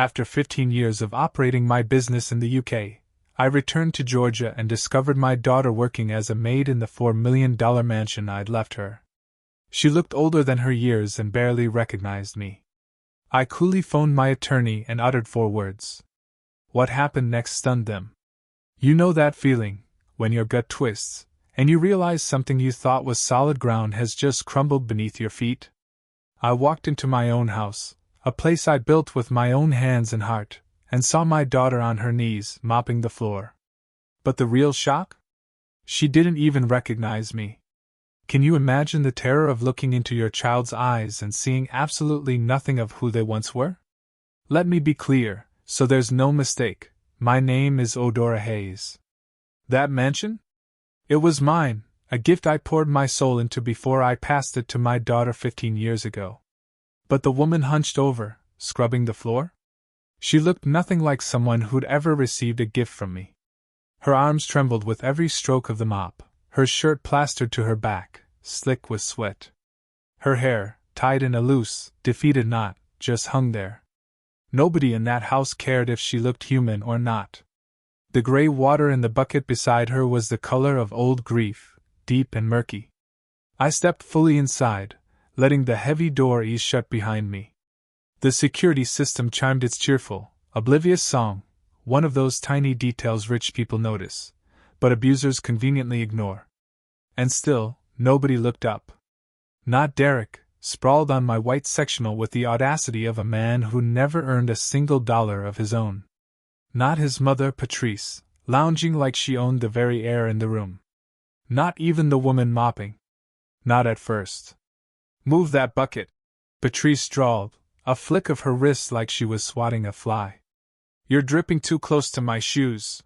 After 15 years of operating my business in the UK, I returned to Georgia and discovered my daughter working as a maid in the $4 million mansion I'd left her. She looked older than her years and barely recognized me. I coolly phoned my attorney and uttered 4 words. What happened next stunned them. You know that feeling, when your gut twists, and you realize something you thought was solid ground has just crumbled beneath your feet? I walked into my own house, a place I built with my own hands and heart, and saw my daughter on her knees, mopping the floor. But the real shock? She didn't even recognize me. Can you imagine the terror of looking into your child's eyes and seeing absolutely nothing of who they once were? Let me be clear, so there's no mistake. My name is Odora Hayes. That mansion? It was mine, a gift I poured my soul into before I passed it to my daughter 15 years ago. But the woman hunched over, scrubbing the floor? She looked nothing like someone who'd ever received a gift from me. Her arms trembled with every stroke of the mop, her shirt plastered to her back, slick with sweat. Her hair, tied in a loose, defeated knot, just hung there. Nobody in that house cared if she looked human or not. The gray water in the bucket beside her was the color of old grief, deep and murky. I stepped fully inside, letting the heavy door ease shut behind me. The security system chimed its cheerful, oblivious song, one of those tiny details rich people notice, but abusers conveniently ignore. And still, nobody looked up. Not Derek, sprawled on my white sectional with the audacity of a man who never earned a single dollar of his own. Not his mother Patrice, lounging like she owned the very air in the room. Not even the woman mopping. Not at first. Move that bucket, Patrice drawled, a flick of her wrist like she was swatting a fly. You're dripping too close to my shoes.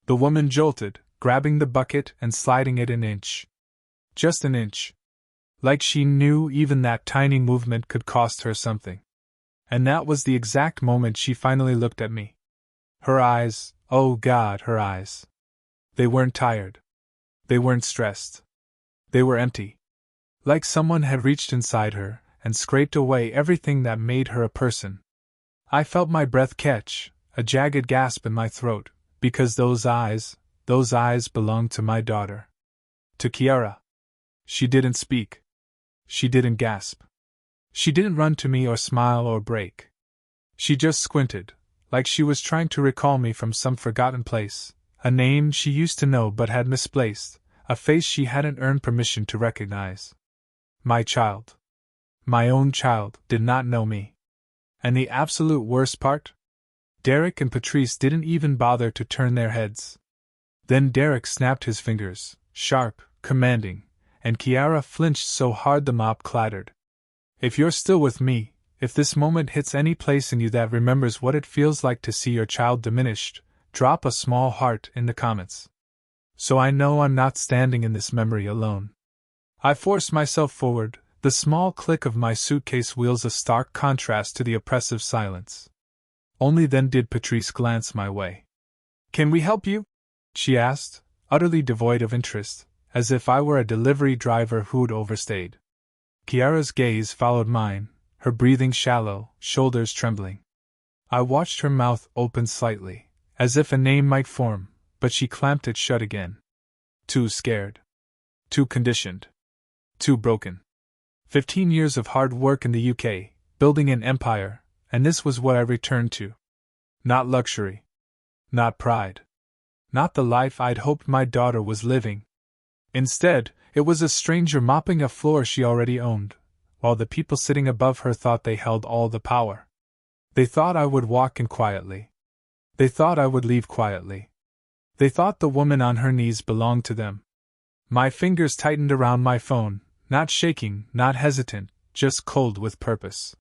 The woman jolted, grabbing the bucket and sliding it an inch. Just an inch. Like she knew even that tiny movement could cost her something. And that was the exact moment she finally looked at me. Her eyes, oh God, her eyes. They weren't tired. They weren't stressed. They were empty. Like someone had reached inside her and scraped away everything that made her a person. I felt my breath catch, a jagged gasp in my throat, because those eyes belonged to my daughter. To Kiara. She didn't speak. She didn't gasp. She didn't run to me or smile or break. She just squinted, like she was trying to recall me from some forgotten place, a name she used to know but had misplaced, a face she hadn't earned permission to recognize. My child. My own child did not know me. And the absolute worst part? Derek and Patrice didn't even bother to turn their heads. Then Derek snapped his fingers, sharp, commanding, and Kiara flinched so hard the mop clattered. If you're still with me, if this moment hits any place in you that remembers what it feels like to see your child diminished, drop a small heart in the comments. So I know I'm not standing in this memory alone. I forced myself forward, the small click of my suitcase wheels a stark contrast to the oppressive silence. Only then did Patrice glance my way. Can we help you? She asked, utterly devoid of interest, as if I were a delivery driver who'd overstayed. Kiara's gaze followed mine, her breathing shallow, shoulders trembling. I watched her mouth open slightly, as if a name might form, but she clamped it shut again. Too scared. Too conditioned. Too broken. 15 years of hard work in the UK, building an empire, and this was what I returned to. Not luxury. Not pride. Not the life I'd hoped my daughter was living. Instead, it was a stranger mopping a floor she already owned, while the people sitting above her thought they held all the power. They thought I would walk in quietly. They thought I would leave quietly. They thought the woman on her knees belonged to them. My fingers tightened around my phone, not shaking, not hesitant, just cold with purpose.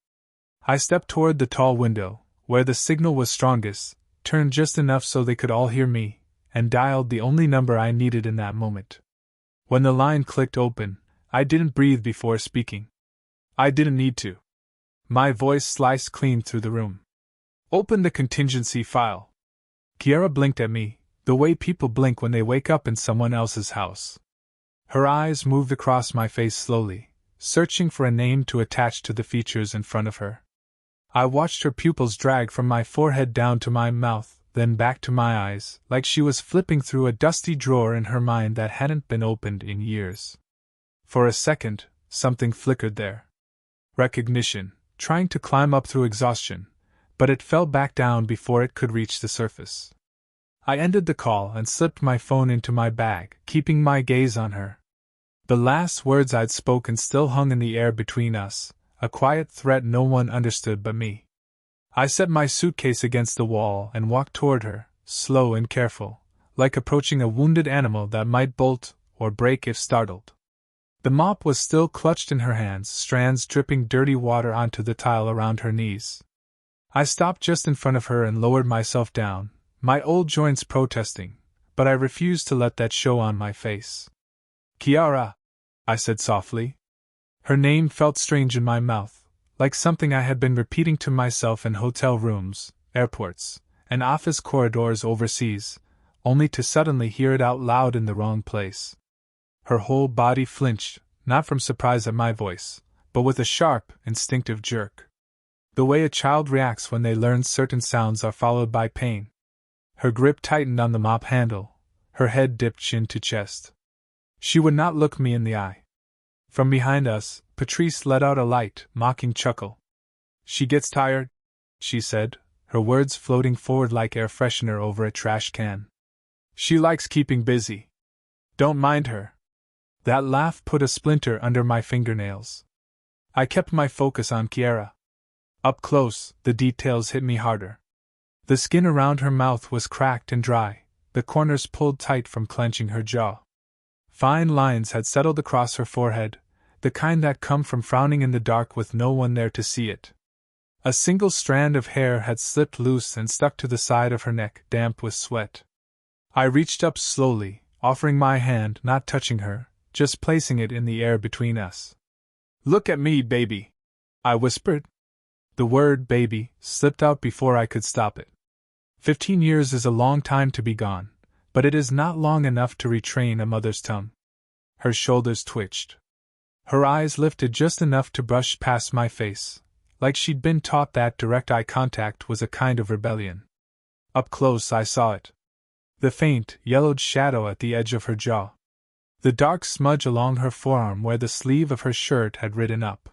I stepped toward the tall window, where the signal was strongest, turned just enough so they could all hear me, and dialed the only number I needed in that moment. When the line clicked open, I didn't breathe before speaking. I didn't need to. My voice sliced clean through the room. Open the contingency file. Kiara blinked at me, the way people blink when they wake up in someone else's house. Her eyes moved across my face slowly, searching for a name to attach to the features in front of her. I watched her pupils drag from my forehead down to my mouth, then back to my eyes, like she was flipping through a dusty drawer in her mind that hadn't been opened in years. For a second, something flickered there. Recognition, trying to climb up through exhaustion, but it fell back down before it could reach the surface. I ended the call and slipped my phone into my bag, keeping my gaze on her. The last words I'd spoken still hung in the air between us, a quiet threat no one understood but me. I set my suitcase against the wall and walked toward her, slow and careful, like approaching a wounded animal that might bolt or break if startled. The mop was still clutched in her hands, strands dripping dirty water onto the tile around her knees. I stopped just in front of her and lowered myself down, my old joints protesting, but I refused to let that show on my face. "Kiara," I said softly. Her name felt strange in my mouth, like something I had been repeating to myself in hotel rooms, airports, and office corridors overseas, only to suddenly hear it out loud in the wrong place. Her whole body flinched, not from surprise at my voice, but with a sharp, instinctive jerk. The way a child reacts when they learn certain sounds are followed by pain. Her grip tightened on the mop handle, her head dipped chin to chest. She would not look me in the eye. From behind us, Patrice let out a light, mocking chuckle. "She gets tired," she said, her words floating forward like air freshener over a trash can. "She likes keeping busy. Don't mind her." That laugh put a splinter under my fingernails. I kept my focus on Kiara. Up close, the details hit me harder. The skin around her mouth was cracked and dry, the corners pulled tight from clenching her jaw. Fine lines had settled across her forehead, the kind that come from frowning in the dark with no one there to see it. A single strand of hair had slipped loose and stuck to the side of her neck, damp with sweat. I reached up slowly, offering my hand, not touching her, just placing it in the air between us. "Look at me, baby," I whispered. The word baby slipped out before I could stop it. 15 years is a long time to be gone, but it is not long enough to retrain a mother's tongue. Her shoulders twitched. Her eyes lifted just enough to brush past my face, like she'd been taught that direct eye contact was a kind of rebellion. Up close I saw it. The faint, yellowed shadow at the edge of her jaw. The dark smudge along her forearm where the sleeve of her shirt had ridden up.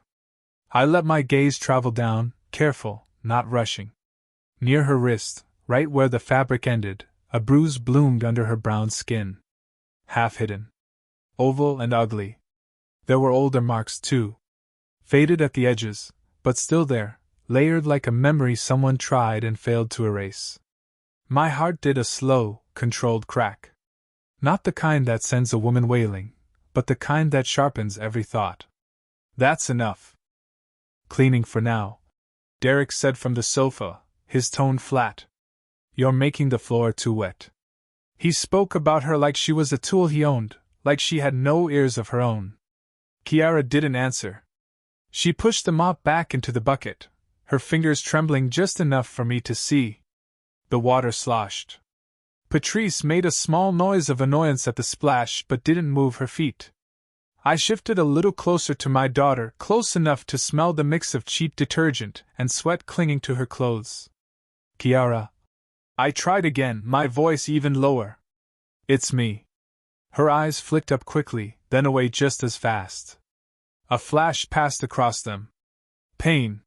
I let my gaze travel down, careful, not rushing. Near her wrist, right where the fabric ended, a bruise bloomed under her brown skin. Half hidden. Oval and ugly. There were older marks too. Faded at the edges, but still there, layered like a memory someone tried and failed to erase. My heart did a slow, controlled crack. Not the kind that sends a woman wailing, but the kind that sharpens every thought. "That's enough. Cleaning for now," Derek said from the sofa, his tone flat. "You're making the floor too wet." He spoke about her like she was a tool he owned, like she had no ears of her own. Kiara didn't answer. She pushed the mop back into the bucket, her fingers trembling just enough for me to see. The water sloshed. Patrice made a small noise of annoyance at the splash but didn't move her feet. I shifted a little closer to my daughter, close enough to smell the mix of cheap detergent and sweat clinging to her clothes. "Kiara." I tried again, my voice even lower. "It's me." Her eyes flicked up quickly, then away just as fast. A flash passed across them. Pain.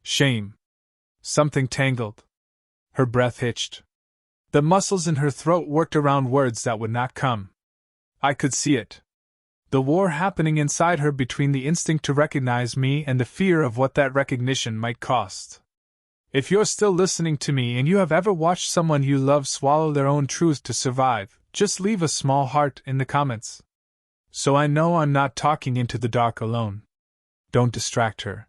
Shame. Something tangled. Her breath hitched. The muscles in her throat worked around words that would not come. I could see it. The war happening inside her between the instinct to recognize me and the fear of what that recognition might cost. If you're still listening to me and you have ever watched someone you love swallow their own truth to survive, just leave a small heart in the comments. So I know I'm not talking into the dark alone. "Don't distract her,"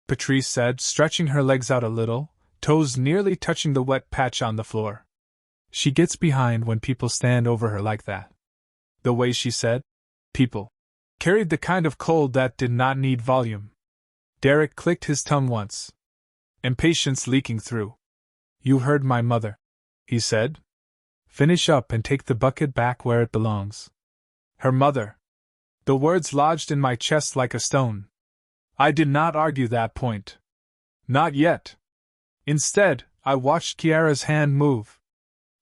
Patrice said, stretching her legs out a little, toes nearly touching the wet patch on the floor. "She gets behind when people stand over her like that." The way she said "people" carried the kind of cold that did not need volume. Derek clicked his tongue once. Impatience leaking through. "You heard my mother," he said. "Finish up and take the bucket back where it belongs." Her mother. The words lodged in my chest like a stone. I did not argue that point. Not yet. Instead, I watched Kiara's hand move.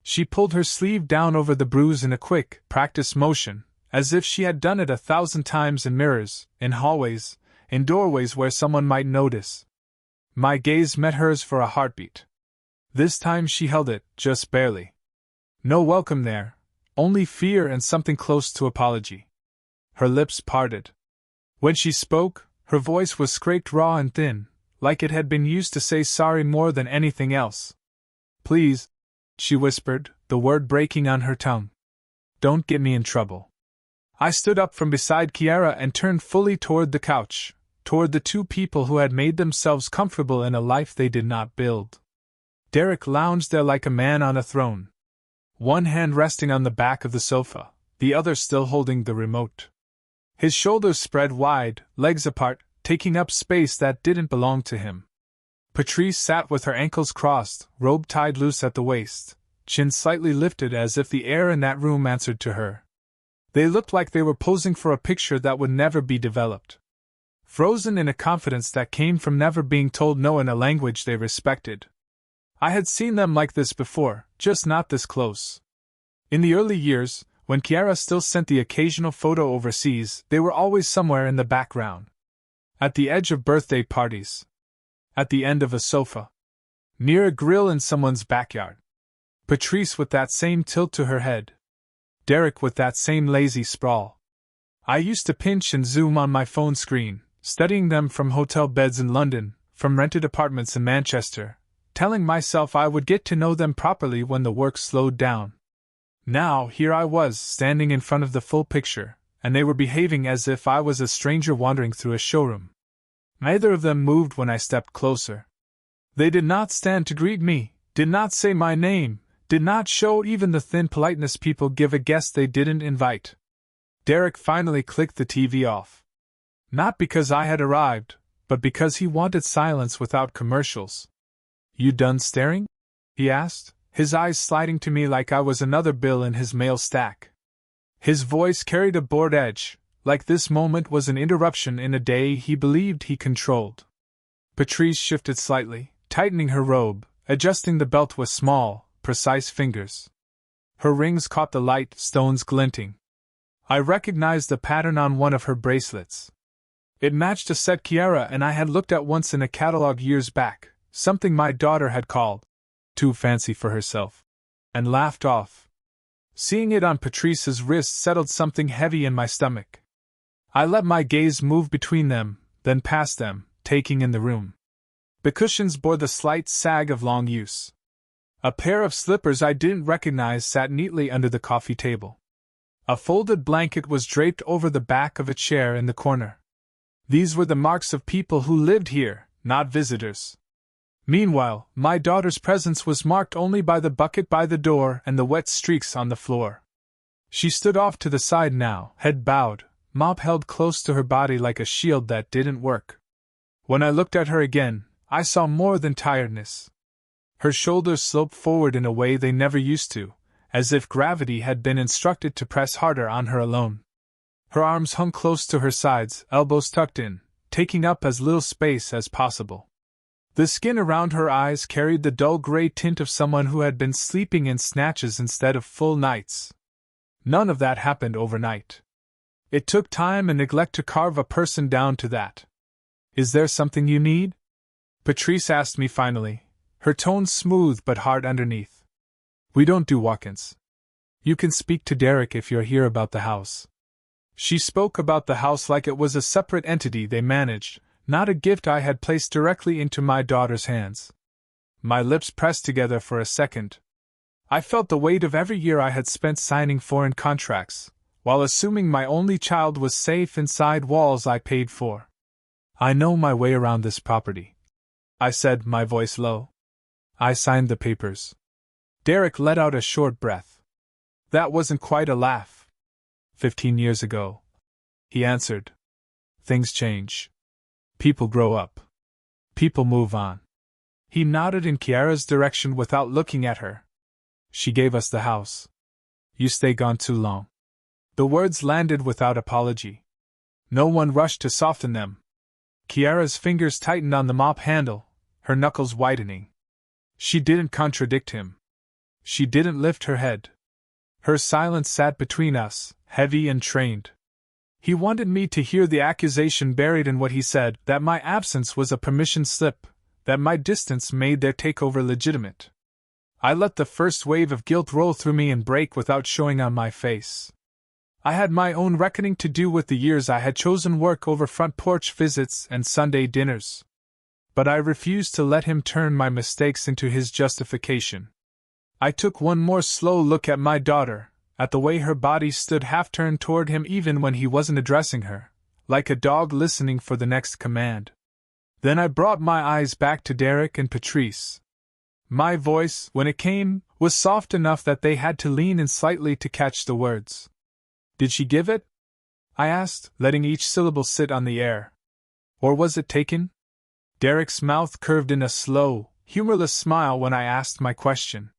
She pulled her sleeve down over the bruise in a quick, practice motion, as if she had done it 1,000 times in mirrors, in hallways, in doorways where someone might notice. My gaze met hers for a heartbeat. This time she held it, just barely. No welcome there, only fear and something close to apology. Her lips parted. When she spoke, her voice was scraped raw and thin, like it had been used to say sorry more than anything else. Please, she whispered, the word breaking on her tongue. Don't get me in trouble. I stood up from beside Kiara and turned fully toward the couch, toward the two people who had made themselves comfortable in a life they did not build. Derek lounged there like a man on a throne. One hand resting on the back of the sofa, the other still holding the remote. His shoulders spread wide, legs apart, taking up space that didn't belong to him. Patrice sat with her ankles crossed, robe tied loose at the waist, chin slightly lifted as if the air in that room answered to her. They looked like they were posing for a picture that would never be developed. Frozen in a confidence that came from never being told no in a language they respected. I had seen them like this before, just not this close. In the early years, when Kiara still sent the occasional photo overseas, they were always somewhere in the background. At the edge of birthday parties. At the end of a sofa. Near a grill in someone's backyard. Patrice with that same tilt to her head. Derek with that same lazy sprawl. I used to pinch and zoom on my phone screen, studying them from hotel beds in London, from rented apartments in Manchester, telling myself I would get to know them properly when the work slowed down. Now, here I was, standing in front of the full picture, and they were behaving as if I was a stranger wandering through a showroom. Neither of them moved when I stepped closer. They did not stand to greet me, did not say my name, did not show even the thin politeness people give a guest they didn't invite. Derek finally clicked the TV off. Not because I had arrived, but because he wanted silence without commercials. You done staring? He asked, his eyes sliding to me like I was another bill in his mail stack. His voice carried a bored edge, like this moment was an interruption in a day he believed he controlled. Patrice shifted slightly, tightening her robe, adjusting the belt with small, precise fingers. Her rings caught the light, stones glinting. I recognized the pattern on one of her bracelets. It matched a set Kiara and I had looked at once in a catalog years back, something my daughter had called too fancy for herself, and laughed off. Seeing it on Patrice's wrist settled something heavy in my stomach. I let my gaze move between them, then past them, taking in the room. The cushions bore the slight sag of long use. A pair of slippers I didn't recognize sat neatly under the coffee table. A folded blanket was draped over the back of a chair in the corner. These were the marks of people who lived here, not visitors. Meanwhile, my daughter's presence was marked only by the bucket by the door and the wet streaks on the floor. She stood off to the side now, head bowed, mop held close to her body like a shield that didn't work. When I looked at her again, I saw more than tiredness. Her shoulders sloped forward in a way they never used to, as if gravity had been instructed to press harder on her alone. Her arms hung close to her sides, elbows tucked in, taking up as little space as possible. The skin around her eyes carried the dull gray tint of someone who had been sleeping in snatches instead of full nights. None of that happened overnight. It took time and neglect to carve a person down to that. Is there something you need? Patrice asked me finally, her tone smooth but hard underneath. We don't do walk-ins. You can speak to Derek if you're here about the house. She spoke about the house like it was a separate entity they managed, not a gift I had placed directly into my daughter's hands. My lips pressed together for a second. I felt the weight of every year I had spent signing foreign contracts, while assuming my only child was safe inside walls I paid for. I know my way around this property, I said, my voice low. I signed the papers. Derek let out a short breath. That wasn't quite a laugh. 15 years ago, he answered. Things change. People grow up. People move on. He nodded in Kiara's direction without looking at her. She gave us the house. You stay gone too long. The words landed without apology. No one rushed to soften them. Kiara's fingers tightened on the mop handle, her knuckles whitening. She didn't contradict him. She didn't lift her head. Her silence sat between us, heavy and trained. He wanted me to hear the accusation buried in what he said, that my absence was a permission slip, that my distance made their takeover legitimate. I let the first wave of guilt roll through me and break without showing on my face. I had my own reckoning to do with the years I had chosen work over front porch visits and Sunday dinners. But I refused to let him turn my mistakes into his justification. I took one more slow look at my daughter, at the way her body stood half-turned toward him even when he wasn't addressing her, like a dog listening for the next command. Then I brought my eyes back to Derek and Patrice. My voice, when it came, was soft enough that they had to lean in slightly to catch the words. "Did she give it?" I asked, letting each syllable sit on the air. "Or was it taken?" Derek's mouth curved in a slow, humorless smile when I asked my question.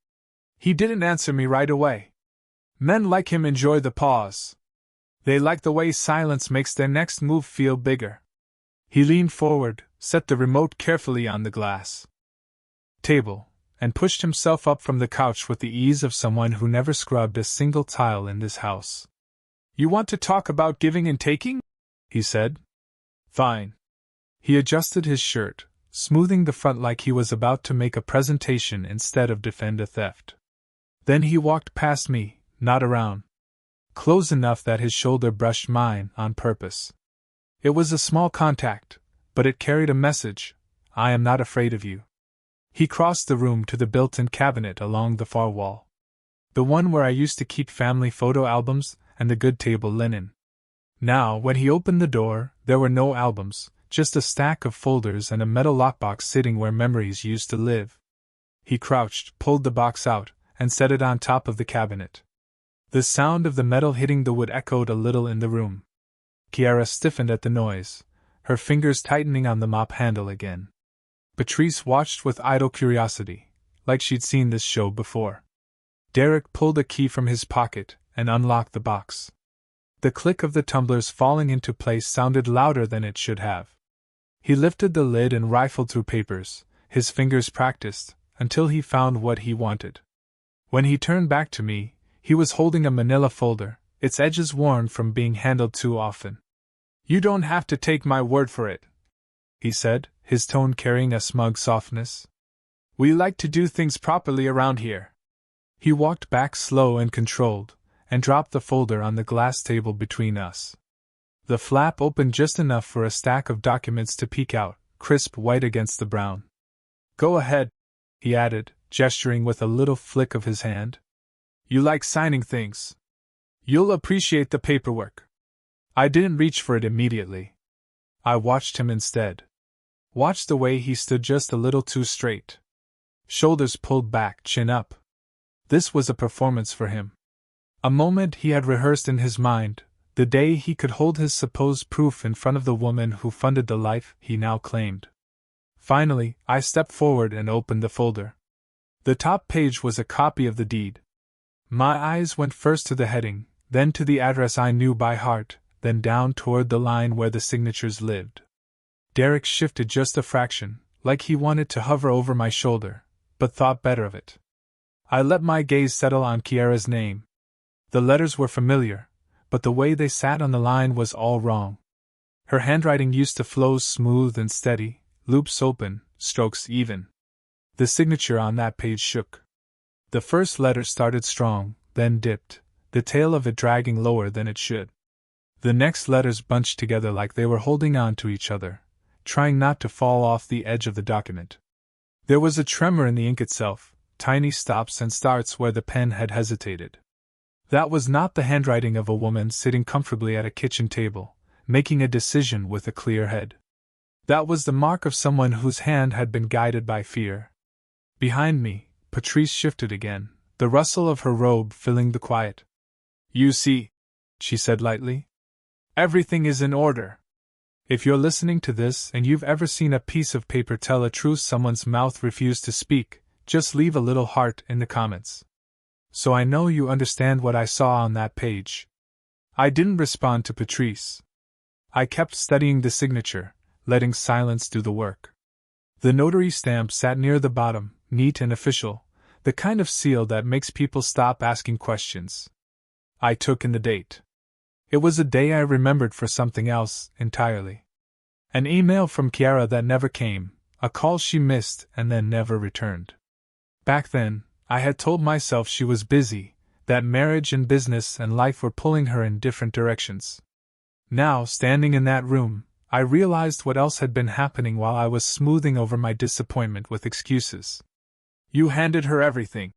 He didn't answer me right away. Men like him enjoy the pause. They like the way silence makes their next move feel bigger. He leaned forward, set the remote carefully on the glass table, and pushed himself up from the couch with the ease of someone who never scrubbed a single tile in this house. "You want to talk about giving and taking?" he said. "Fine." He adjusted his shirt, smoothing the front like he was about to make a presentation instead of defend a theft. Then he walked past me, not around. Close enough that his shoulder brushed mine on purpose. It was a small contact, but it carried a message: I am not afraid of you. He crossed the room to the built-in cabinet along the far wall. The one where I used to keep family photo albums and the good table linen. Now, when he opened the door, there were no albums, just a stack of folders and a metal lockbox sitting where memories used to live. He crouched, pulled the box out, and set it on top of the cabinet. The sound of the metal hitting the wood echoed a little in the room. Kiara stiffened at the noise, her fingers tightening on the mop handle again. Patrice watched with idle curiosity, like she'd seen this show before. Derek pulled a key from his pocket and unlocked the box. The click of the tumblers falling into place sounded louder than it should have. He lifted the lid and rifled through papers, his fingers practiced, until he found what he wanted. When he turned back to me, he was holding a manila folder, its edges worn from being handled too often. "You don't have to take my word for it," he said, his tone carrying a smug softness. "We like to do things properly around here." He walked back slow and controlled, and dropped the folder on the glass table between us. The flap opened just enough for a stack of documents to peek out, crisp white against the brown. "Go ahead," he added, gesturing with a little flick of his hand. "You like signing things. You'll appreciate the paperwork." I didn't reach for it immediately. I watched him instead. Watched the way he stood just a little too straight. Shoulders pulled back, chin up. This was a performance for him. A moment he had rehearsed in his mind, the day he could hold his supposed proof in front of the woman who funded the life he now claimed. Finally, I stepped forward and opened the folder. The top page was a copy of the deed. My eyes went first to the heading, then to the address I knew by heart, then down toward the line where the signatures lived. Derek shifted just a fraction, like he wanted to hover over my shoulder, but thought better of it. I let my gaze settle on Kiara's name. The letters were familiar, but the way they sat on the line was all wrong. Her handwriting used to flow smooth and steady, loops open, strokes even. The signature on that page shook. The first letter started strong, then dipped, the tail of it dragging lower than it should. The next letters bunched together like they were holding on to each other, trying not to fall off the edge of the document. There was a tremor in the ink itself, tiny stops and starts where the pen had hesitated. That was not the handwriting of a woman sitting comfortably at a kitchen table, making a decision with a clear head. That was the mark of someone whose hand had been guided by fear. Behind me, Patrice shifted again, the rustle of her robe filling the quiet. "You see," she said lightly, "everything is in order. If you're listening to this and you've ever seen a piece of paper tell a truth someone's mouth refused to speak, just leave a little heart in the comments. So I know you understand what I saw on that page." I didn't respond to Patrice. I kept studying the signature, letting silence do the work. The notary stamp sat near the bottom, neat and official, the kind of seal that makes people stop asking questions. I took in the date. It was a day I remembered for something else entirely. An email from Kiara that never came, a call she missed and then never returned. Back then, I had told myself she was busy, that marriage and business and life were pulling her in different directions. Now, standing in that room, I realized what else had been happening while I was smoothing over my disappointment with excuses. "You handed her everything,"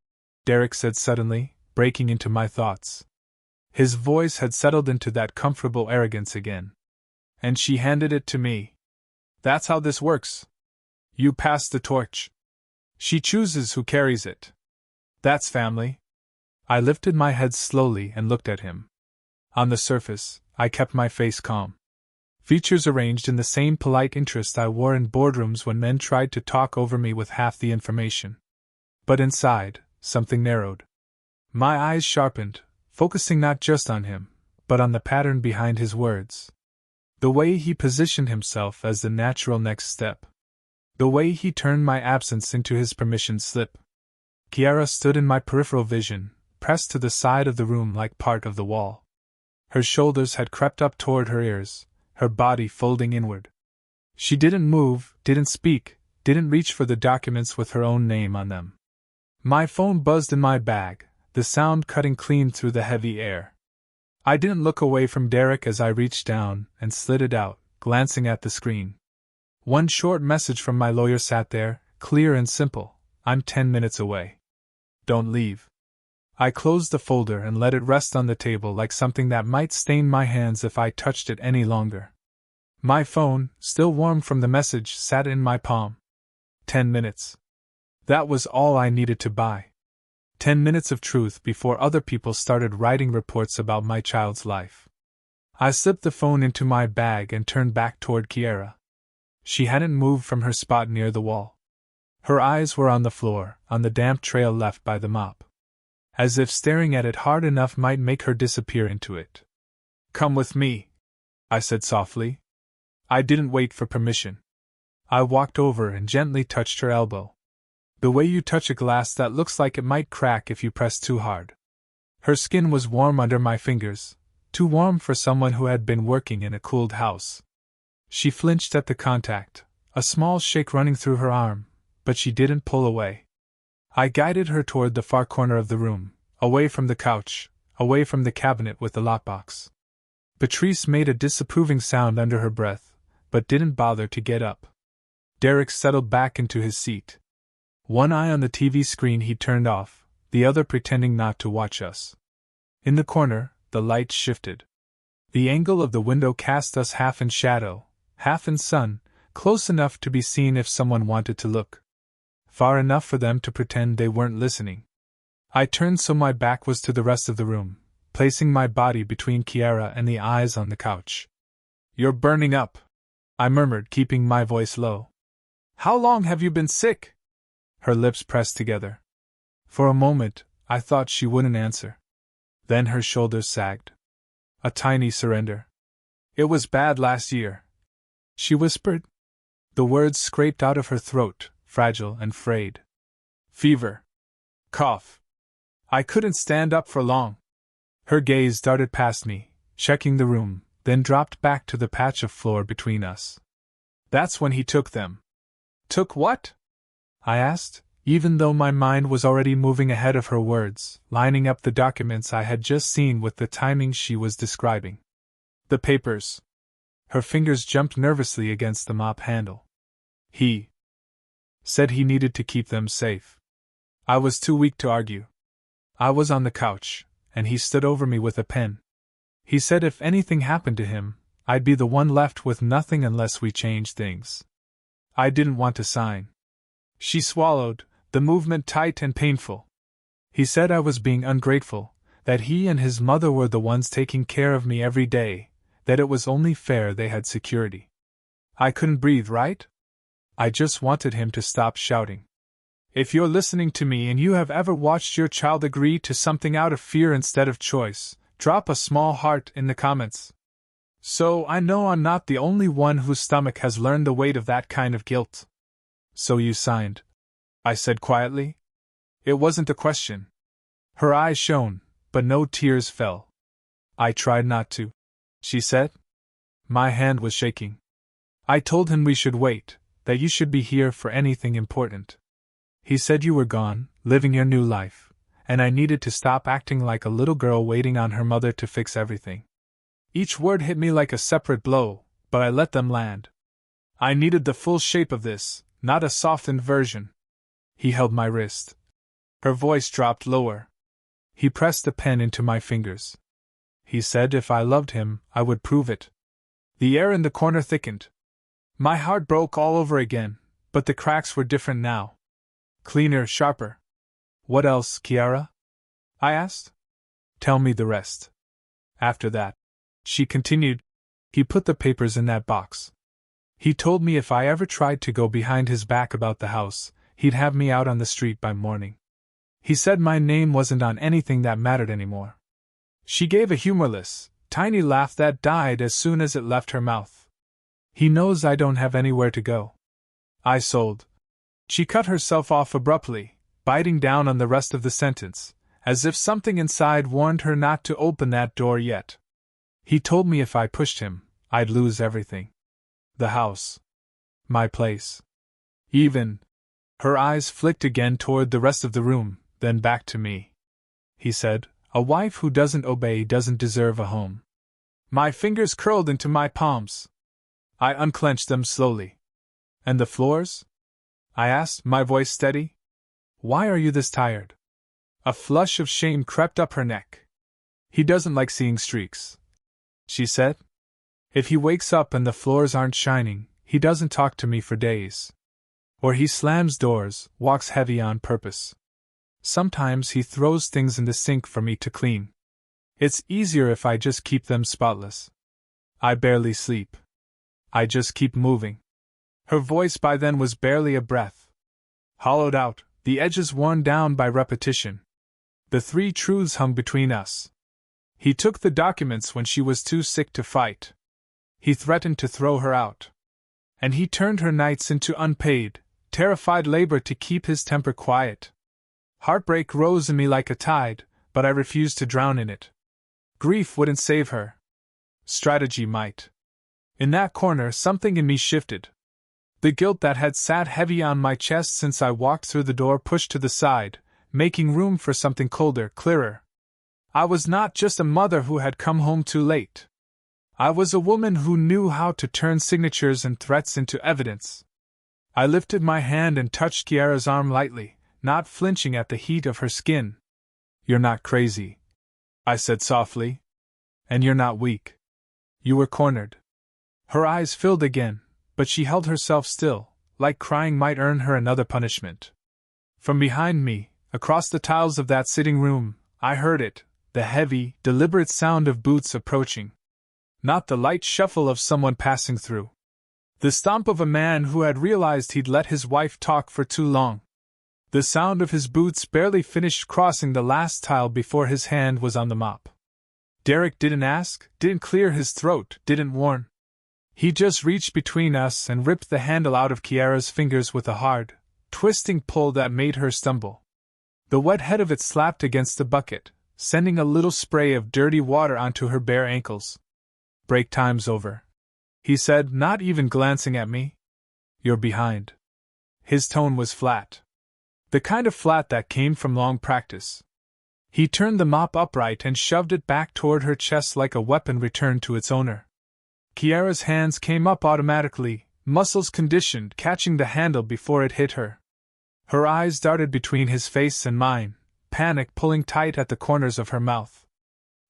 Derek said suddenly, breaking into my thoughts. His voice had settled into that comfortable arrogance again. "And she handed it to me. That's how this works. You pass the torch. She chooses who carries it. That's family." I lifted my head slowly and looked at him. On the surface, I kept my face calm. Features arranged in the same polite interest I wore in boardrooms when men tried to talk over me with half the information. But inside, something narrowed. My eyes sharpened, focusing not just on him, but on the pattern behind his words. The way he positioned himself as the natural next step. The way he turned my absence into his permission slip. Kiara stood in my peripheral vision, pressed to the side of the room like part of the wall. Her shoulders had crept up toward her ears, her body folding inward. She didn't move, didn't speak, didn't reach for the documents with her own name on them. My phone buzzed in my bag, the sound cutting clean through the heavy air. I didn't look away from Derek as I reached down and slid it out, glancing at the screen. One short message from my lawyer sat there, clear and simple: "I'm 10 minutes away. Don't leave." I closed the folder and let it rest on the table like something that might stain my hands if I touched it any longer. My phone, still warm from the message, sat in my palm. 10 minutes. That was all I needed to buy. 10 minutes of truth before other people started writing reports about my child's life. I slipped the phone into my bag and turned back toward Kiara. She hadn't moved from her spot near the wall. Her eyes were on the floor, on the damp trail left by the mop. As if staring at it hard enough might make her disappear into it. "Come with me," I said softly. I didn't wait for permission. I walked over and gently touched her elbow. The way you touch a glass that looks like it might crack if you press too hard. Her skin was warm under my fingers, too warm for someone who had been working in a cooled house. She flinched at the contact, a small shake running through her arm, but she didn't pull away. I guided her toward the far corner of the room, away from the couch, away from the cabinet with the lockbox. Patrice made a disapproving sound under her breath, but didn't bother to get up. Derek settled back into his seat. One eye on the TV screen he turned off, the other pretending not to watch us. In the corner, the light shifted. The angle of the window cast us half in shadow, half in sun, close enough to be seen if someone wanted to look. Far enough for them to pretend they weren't listening. I turned so my back was to the rest of the room, placing my body between Kiara and the eyes on the couch. "You're burning up," I murmured, keeping my voice low. "How long have you been sick?" Her lips pressed together. For a moment, I thought she wouldn't answer. Then her shoulders sagged. A tiny surrender. "It was bad last year," she whispered. The words scraped out of her throat, fragile and frayed. "Fever. Cough. I couldn't stand up for long." Her gaze darted past me, checking the room, then dropped back to the patch of floor between us. "That's when he took them." "Took what?" I asked, even though my mind was already moving ahead of her words, lining up the documents I had just seen with the timing she was describing. "The papers." Her fingers jumped nervously against the mop handle. "He said he needed to keep them safe." I was too weak to argue. I was on the couch, and he stood over me with a pen. He said if anything happened to him, I'd be the one left with nothing unless we changed things. I didn't want to sign. She swallowed, the movement tight and painful. He said I was being ungrateful, that he and his mother were the ones taking care of me every day, that it was only fair they had security. I couldn't breathe, right? I just wanted him to stop shouting. If you're listening to me and you have ever watched your child agree to something out of fear instead of choice, drop a small heart in the comments. So I know I'm not the only one whose stomach has learned the weight of that kind of guilt. So you signed, I said quietly. It wasn't a question. Her eyes shone, but no tears fell. I tried not to, she said. My hand was shaking. I told him we should wait, that you should be here for anything important. He said you were gone, living your new life, and I needed to stop acting like a little girl waiting on her mother to fix everything. Each word hit me like a separate blow, but I let them land. I needed the full shape of this, not a softened version. He held my wrist. Her voice dropped lower. He pressed the pen into my fingers. He said if I loved him, I would prove it. The air in the corner thickened. My heart broke all over again, but the cracks were different now. Cleaner, sharper. What else, Kiara? I asked. Tell me the rest. After that, she continued, he put the papers in that box. He told me if I ever tried to go behind his back about the house, he'd have me out on the street by morning. He said my name wasn't on anything that mattered anymore. She gave a humorless, tiny laugh that died as soon as it left her mouth. He knows I don't have anywhere to go. I sold. She cut herself off abruptly, biting down on the rest of the sentence, as if something inside warned her not to open that door yet. He told me if I pushed him, I'd lose everything. The house. My place. Even. Her eyes flicked again toward the rest of the room, then back to me. He said, a wife who doesn't obey doesn't deserve a home. My fingers curled into my palms. I unclenched them slowly. And the floors? I asked, my voice steady. Why are you this tired? A flush of shame crept up her neck. He doesn't like seeing streaks, she said. If he wakes up and the floors aren't shining, he doesn't talk to me for days. Or he slams doors, walks heavy on purpose. Sometimes he throws things in the sink for me to clean. It's easier if I just keep them spotless. I barely sleep. I just keep moving. Her voice by then was barely a breath. Hollowed out, the edges worn down by repetition. The three truths hung between us. He took the documents when she was too sick to fight. He threatened to throw her out. And he turned her nights into unpaid, terrified labor to keep his temper quiet. Heartbreak rose in me like a tide, but I refused to drown in it. Grief wouldn't save her. Strategy might. In that corner, something in me shifted. The guilt that had sat heavy on my chest since I walked through the door pushed to the side, making room for something colder, clearer. I was not just a mother who had come home too late. I was a woman who knew how to turn signatures and threats into evidence. I lifted my hand and touched Kiara's arm lightly, not flinching at the heat of her skin. You're not crazy, I said softly. And you're not weak. You were cornered. Her eyes filled again, but she held herself still, like crying might earn her another punishment. From behind me, across the tiles of that sitting room, I heard it, the heavy, deliberate sound of boots approaching. Not the light shuffle of someone passing through. The stomp of a man who had realized he'd let his wife talk for too long. The sound of his boots barely finished crossing the last tile before his hand was on the mop. Derek didn't ask, didn't clear his throat, didn't warn. He just reached between us and ripped the handle out of Kiara's fingers with a hard, twisting pull that made her stumble. The wet head of it slapped against the bucket, sending a little spray of dirty water onto her bare ankles. Break time's over, he said, not even glancing at me. You're behind. His tone was flat. The kind of flat that came from long practice. He turned the mop upright and shoved it back toward her chest like a weapon returned to its owner. Kiara's hands came up automatically, muscles conditioned, catching the handle before it hit her. Her eyes darted between his face and mine, panic pulling tight at the corners of her mouth.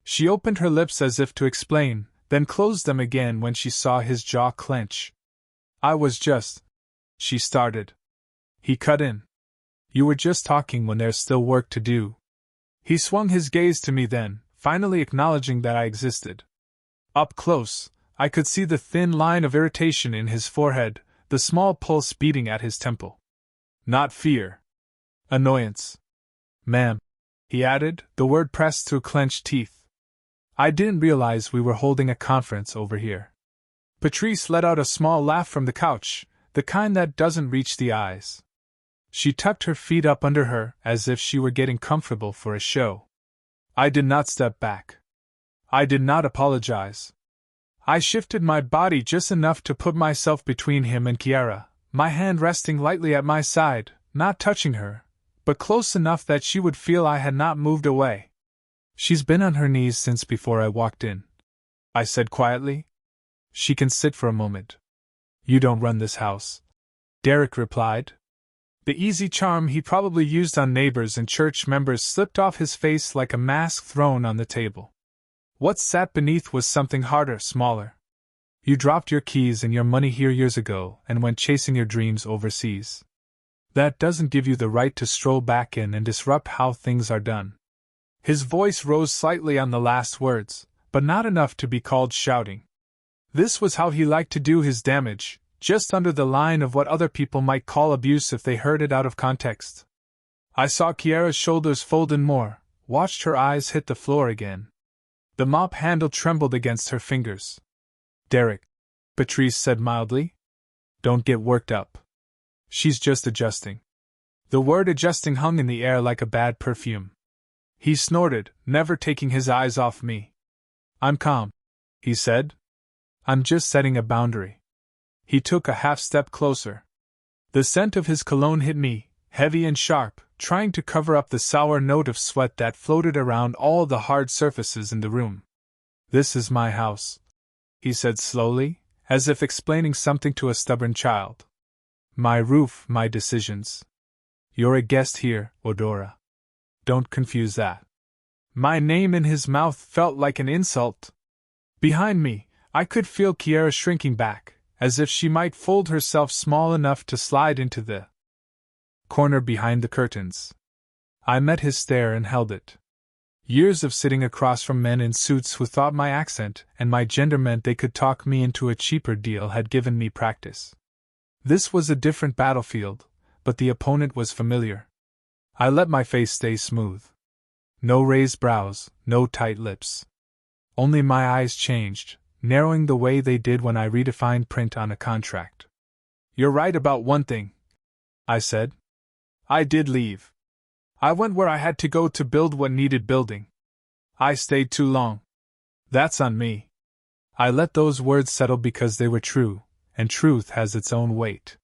She opened her lips as if to explain, then closed them again when she saw his jaw clench. I was just... she started. He cut in. You were just talking when there's still work to do. He swung his gaze to me then, finally acknowledging that I existed. Up close, I could see the thin line of irritation in his forehead, the small pulse beating at his temple. Not fear. Annoyance. Ma'am, he added, the word pressed through clenched teeth. I didn't realize we were holding a conference over here. Patrice let out a small laugh from the couch, the kind that doesn't reach the eyes. She tucked her feet up under her as if she were getting comfortable for a show. I did not step back. I did not apologize. I shifted my body just enough to put myself between him and Kiara, my hand resting lightly at my side, not touching her, but close enough that she would feel I had not moved away. She's been on her knees since before I walked in, I said quietly. She can sit for a moment. You don't run this house, Derek replied. The easy charm he probably used on neighbors and church members slipped off his face like a mask thrown on the table. What sat beneath was something harder, smaller. You dropped your keys and your money here years ago and went chasing your dreams overseas. That doesn't give you the right to stroll back in and disrupt how things are done. His voice rose slightly on the last words, but not enough to be called shouting. This was how he liked to do his damage, just under the line of what other people might call abuse if they heard it out of context. I saw Kiara's shoulders fold in more, watched her eyes hit the floor again. The mop handle trembled against her fingers. Derek, Patrice said mildly. Don't get worked up. She's just adjusting. The word adjusting hung in the air like a bad perfume. He snorted, never taking his eyes off me. I'm calm, he said. I'm just setting a boundary. He took a half step closer. The scent of his cologne hit me, heavy and sharp, trying to cover up the sour note of sweat that floated around all the hard surfaces in the room. This is my house, he said slowly, as if explaining something to a stubborn child. My roof, my decisions. You're a guest here, Odora. Don't confuse that. My name in his mouth felt like an insult. Behind me, I could feel Kiara shrinking back, as if she might fold herself small enough to slide into the corner behind the curtains. I met his stare and held it. Years of sitting across from men in suits who thought my accent and my gender meant they could talk me into a cheaper deal had given me practice. This was a different battlefield, but the opponent was familiar. I let my face stay smooth. No raised brows, no tight lips. Only my eyes changed, narrowing the way they did when I redefined print on a contract. You're right about one thing, I said. I did leave. I went where I had to go to build what needed building. I stayed too long. That's on me. I let those words settle because they were true, and truth has its own weight.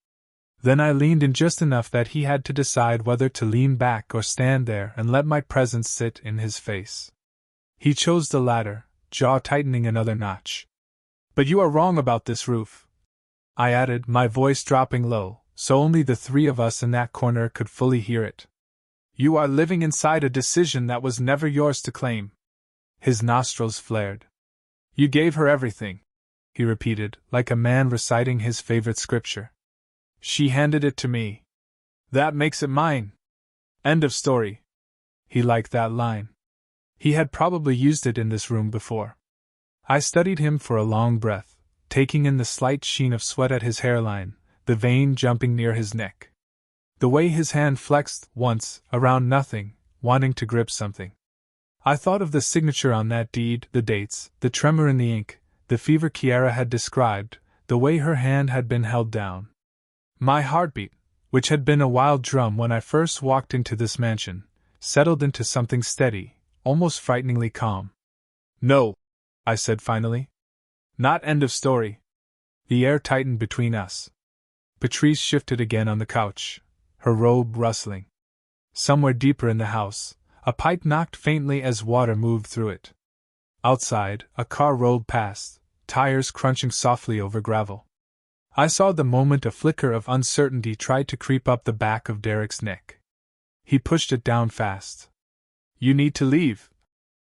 Then I leaned in just enough that he had to decide whether to lean back or stand there and let my presence sit in his face. He chose the latter, jaw tightening another notch. But you are wrong about this roof, I added, my voice dropping low, so only the three of us in that corner could fully hear it. You are living inside a decision that was never yours to claim. His nostrils flared. You gave her everything, he repeated, like a man reciting his favorite scripture. She handed it to me. That makes it mine. End of story. He liked that line. He had probably used it in this room before. I studied him for a long breath, taking in the slight sheen of sweat at his hairline, the vein jumping near his neck. The way his hand flexed, once, around nothing, wanting to grip something. I thought of the signature on that deed, the dates, the tremor in the ink, the fever Kiara had described, the way her hand had been held down. My heartbeat, which had been a wild drum when I first walked into this mansion, settled into something steady, almost frighteningly calm. No, I said finally. Not end of story. The air tightened between us. Patrice shifted again on the couch, her robe rustling. Somewhere deeper in the house, a pipe knocked faintly as water moved through it. Outside, a car rolled past, tires crunching softly over gravel. I saw the moment a flicker of uncertainty tried to creep up the back of Derek's neck. He pushed it down fast. You need to leave,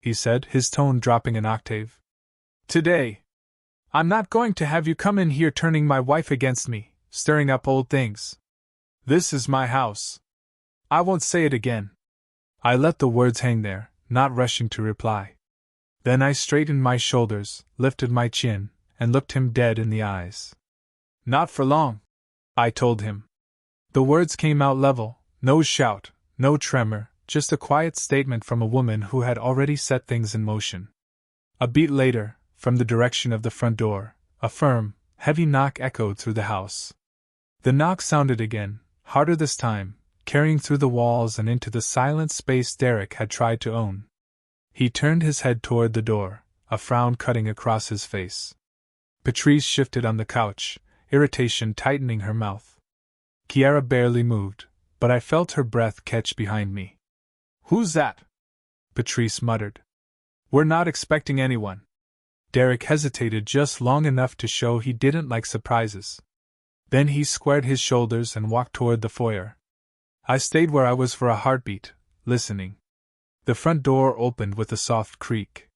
he said, his tone dropping an octave. Today. I'm not going to have you come in here turning my wife against me, stirring up old things. This is my house. I won't say it again. I let the words hang there, not rushing to reply. Then I straightened my shoulders, lifted my chin, and looked him dead in the eyes. Not for long, I told him. The words came out level, no shout, no tremor, just a quiet statement from a woman who had already set things in motion. A beat later, from the direction of the front door, a firm, heavy knock echoed through the house. The knock sounded again, harder this time, carrying through the walls and into the silent space Derek had tried to own. He turned his head toward the door, a frown cutting across his face. Patrice shifted on the couch, irritation tightening her mouth. Kiara barely moved, but I felt her breath catch behind me. "Who's that?" Patrice muttered. "We're not expecting anyone." Derek hesitated just long enough to show he didn't like surprises. Then he squared his shoulders and walked toward the foyer. I stayed where I was for a heartbeat, listening. The front door opened with a soft creak.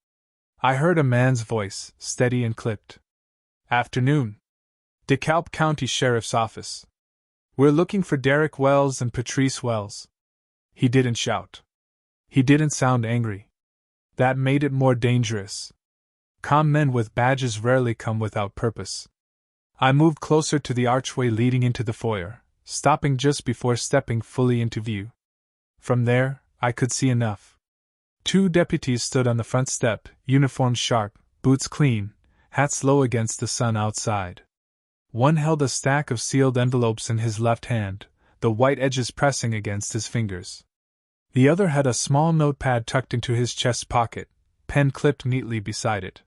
I heard a man's voice, steady and clipped. "Afternoon. DeKalb County Sheriff's Office. We're looking for Derek Wells and Patrice Wells." He didn't shout. He didn't sound angry. That made it more dangerous. Calm men with badges rarely come without purpose. I moved closer to the archway leading into the foyer, stopping just before stepping fully into view. From there, I could see enough. 2 deputies stood on the front step, uniforms sharp, boots clean, hats low against the sun outside. One held a stack of sealed envelopes in his left hand, the white edges pressing against his fingers. The other had a small notepad tucked into his chest pocket, pen clipped neatly beside it.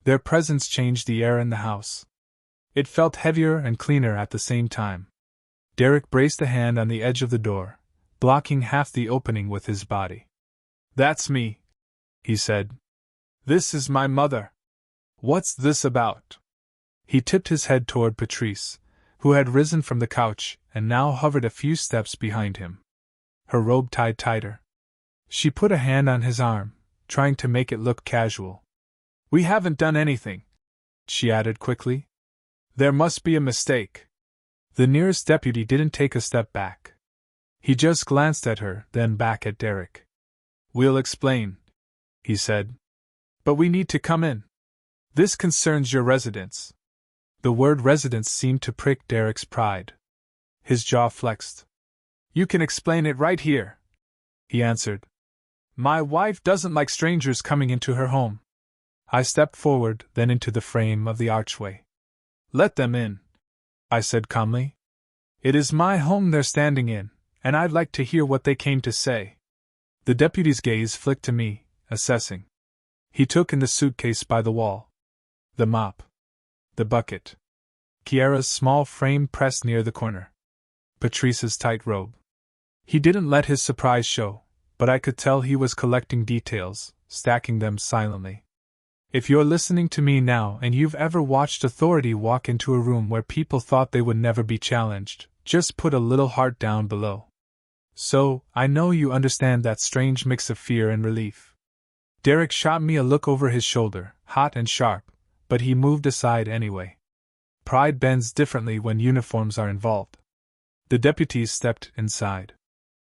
Their presence changed the air in the house. It felt heavier and cleaner at the same time. Derek braced a hand on the edge of the door, blocking half the opening with his body. "That's me," he said. "This is my mother. What's this about?" He tipped his head toward Patrice, who had risen from the couch and now hovered a few steps behind him. Her robe tied tighter. She put a hand on his arm, trying to make it look casual. "We haven't done anything," she added quickly. "There must be a mistake." The nearest deputy didn't take a step back. He just glanced at her, then back at Derek. "We'll explain," he said. "But we need to come in. This concerns your residence." The word residence seemed to prick Derek's pride. His jaw flexed. "You can explain it right here," he answered. "My wife doesn't like strangers coming into her home." I stepped forward, then into the frame of the archway. "Let them in," I said calmly. "It is my home they're standing in, and I'd like to hear what they came to say." The deputy's gaze flicked to me, assessing. He took in the suitcase by the wall. The mop. The bucket. Kiara's small frame pressed near the corner. Patrice's tight robe. He didn't let his surprise show, but I could tell he was collecting details, stacking them silently. If you're listening to me now and you've ever watched authority walk into a room where people thought they would never be challenged, just put a little heart down below. So, I know you understand that strange mix of fear and relief. Derek shot me a look over his shoulder, hot and sharp, but he moved aside anyway. Pride bends differently when uniforms are involved. The deputies stepped inside.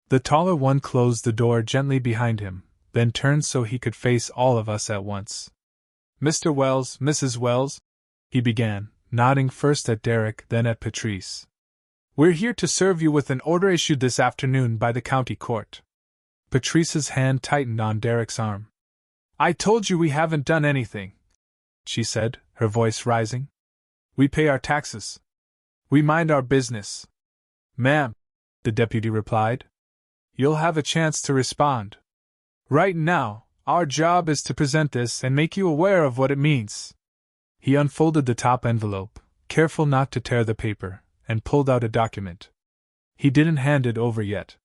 The taller one closed the door gently behind him, then turned so he could face all of us at once. "Mr. Wells, Mrs. Wells," he began, nodding first at Derek then at Patrice. "We're here to serve you with an order issued this afternoon by the county court." Patrice's hand tightened on Derek's arm. "I told you we haven't done anything," she said, her voice rising. "We pay our taxes. We mind our business." "Ma'am," the deputy replied. "You'll have a chance to respond. Right now, our job is to present this and make you aware of what it means." He unfolded the top envelope, careful not to tear the paper, and pulled out a document. He didn't hand it over yet.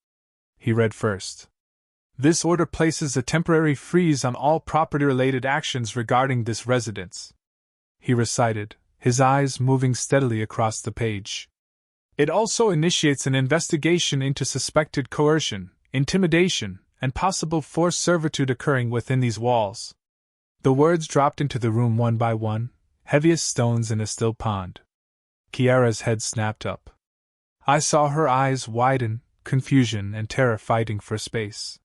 He read first. "This order places a temporary freeze on all property-related actions regarding this residence," he recited, his eyes moving steadily across the page. "It also initiates an investigation into suspected coercion, intimidation, and possible forced servitude occurring within these walls." The words dropped into the room one by one, heavy as stones in a still pond. Kiara's head snapped up. I saw her eyes widen, confusion and terror fighting for space.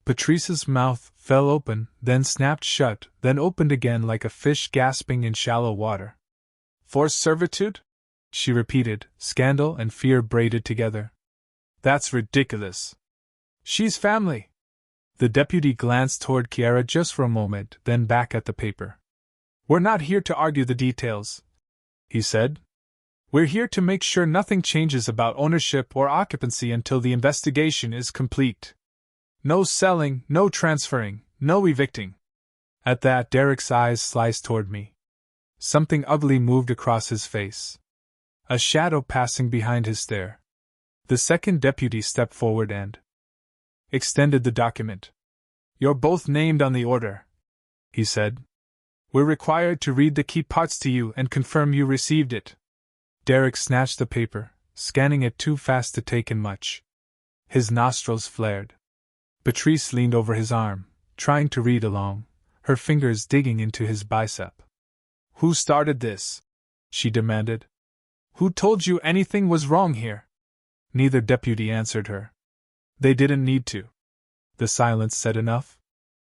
Patrice's mouth fell open, then snapped shut, then opened again like a fish gasping in shallow water. "Forced servitude?" she repeated, scandal and fear braided together. "That's ridiculous. She's family." The deputy glanced toward Kiara just for a moment, then back at the paper. "We're not here to argue the details," he said. We're here to make sure nothing changes about ownership or occupancy until the investigation is complete. No selling, no transferring, no evicting. At that, Derek's eyes sliced toward me. Something ugly moved across his face. A shadow passing behind his stare. The second deputy stepped forward and extended the document. You're both named on the order, he said. We're required to read the key parts to you and confirm you received it. Derek snatched the paper, scanning it too fast to take in much. His nostrils flared. Patrice leaned over his arm, trying to read along, her fingers digging into his bicep. Who started this? She demanded. Who told you anything was wrong here? Neither deputy answered her. They didn't need to. The silence said enough.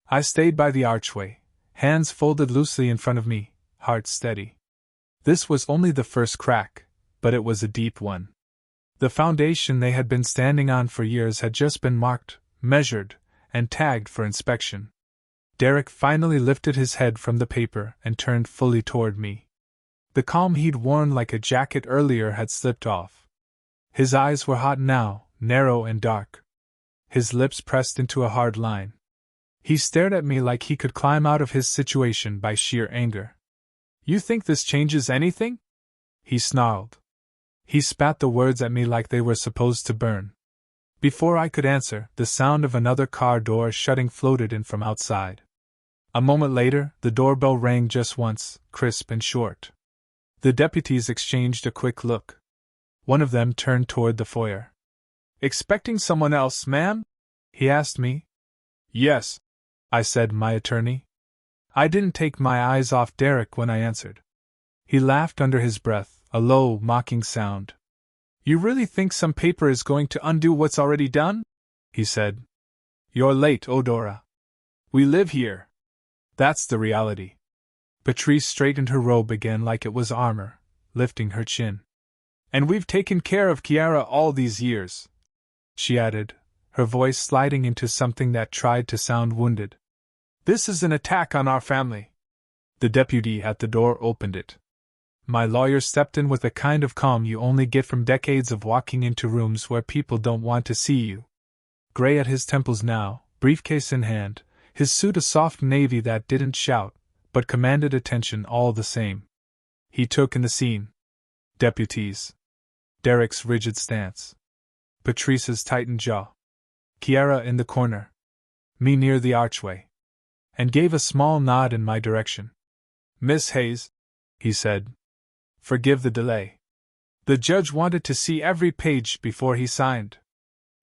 I stayed by the archway, hands folded loosely in front of me, heart steady. This was only the first crack, but it was a deep one. The foundation they had been standing on for years had just been marked, measured, and tagged for inspection. Derek finally lifted his head from the paper and turned fully toward me. The calm he'd worn like a jacket earlier had slipped off. His eyes were hot now, narrow and dark. His lips pressed into a hard line. He stared at me like he could climb out of his situation by sheer anger. You think this changes anything? He snarled. He spat the words at me like they were supposed to burn. Before I could answer, the sound of another car door shutting floated in from outside. A moment later, the doorbell rang just once, crisp and short. The deputies exchanged a quick look. One of them turned toward the foyer. Expecting someone else, ma'am? He asked me. Yes, I said, my attorney. I didn't take my eyes off Derek when I answered. He laughed under his breath, a low, mocking sound. You really think some paper is going to undo what's already done? He said. You're late, Odora. We live here. That's the reality. Patrice straightened her robe again like it was armor, lifting her chin. And we've taken care of Kiara all these years, she added, her voice sliding into something that tried to sound wounded. This is an attack on our family. The deputy at the door opened it. My lawyer stepped in with the kind of calm you only get from decades of walking into rooms where people don't want to see you. Gray at his temples now, briefcase in hand, his suit a soft navy that didn't shout, but commanded attention all the same. He took in the scene. Deputies. Derek's rigid stance. Patrice's tightened jaw. Kiara in the corner. Me near the archway. And gave a small nod in my direction. Miss Hayes, he said. Forgive the delay. The judge wanted to see every page before he signed.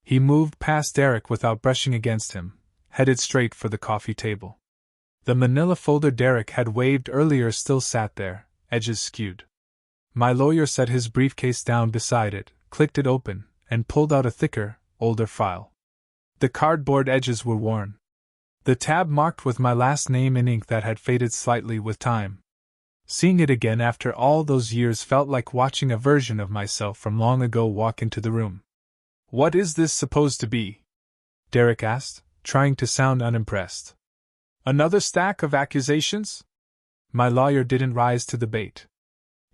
He moved past Derek without brushing against him, headed straight for the coffee table. The manila folder Derek had waved earlier still sat there, edges skewed. My lawyer set his briefcase down beside it, clicked it open, and pulled out a thicker, older file. The cardboard edges were worn. The tab marked with my last name in ink that had faded slightly with time. Seeing it again after all those years felt like watching a version of myself from long ago walk into the room. What is this supposed to be? Derek asked, trying to sound unimpressed. Another stack of accusations? My lawyer didn't rise to the bait.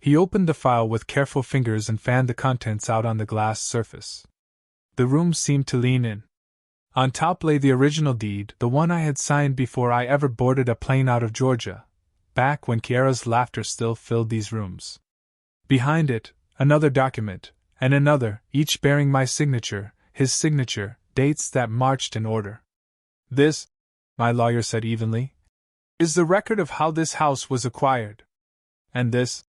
He opened the file with careful fingers and fanned the contents out on the glass surface. The room seemed to lean in. On top lay the original deed, the one I had signed before I ever boarded a plane out of Georgia, back when Kiara's laughter still filled these rooms. Behind it, another document, and another, each bearing my signature, his signature, dates that marched in order. This, my lawyer said evenly, is the record of how this house was acquired. And this,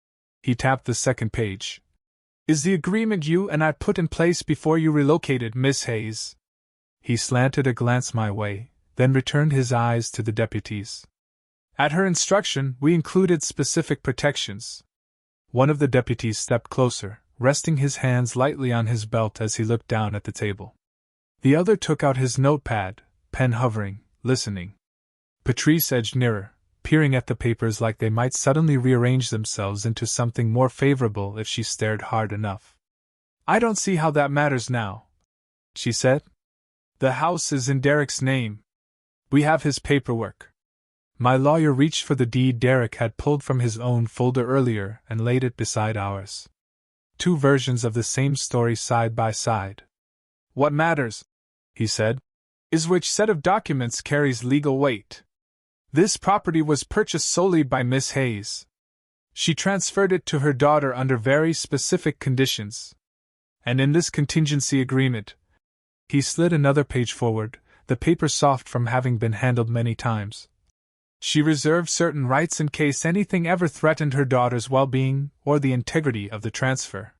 he tapped the second page, is the agreement you and I put in place before you relocated, Miss Hayes. He slanted a glance my way, then returned his eyes to the deputies. At her instruction, we included specific protections. One of the deputies stepped closer, resting his hands lightly on his belt as he looked down at the table. The other took out his notepad, pen hovering, listening. Patrice edged nearer, peering at the papers like they might suddenly rearrange themselves into something more favorable if she stared hard enough. I don't see how that matters now, she said. The house is in Derek's name. We have his paperwork. My lawyer reached for the deed Derek had pulled from his own folder earlier and laid it beside ours. two versions of the same story side by side. "What matters," he said, "is which set of documents carries legal weight. This property was purchased solely by Miss Hayes. She transferred it to her daughter under very specific conditions. And in this contingency agreement," he slid another page forward, the paper soft from having been handled many times, "she reserved certain rights in case anything ever threatened her daughter's well-being or the integrity of the transfer."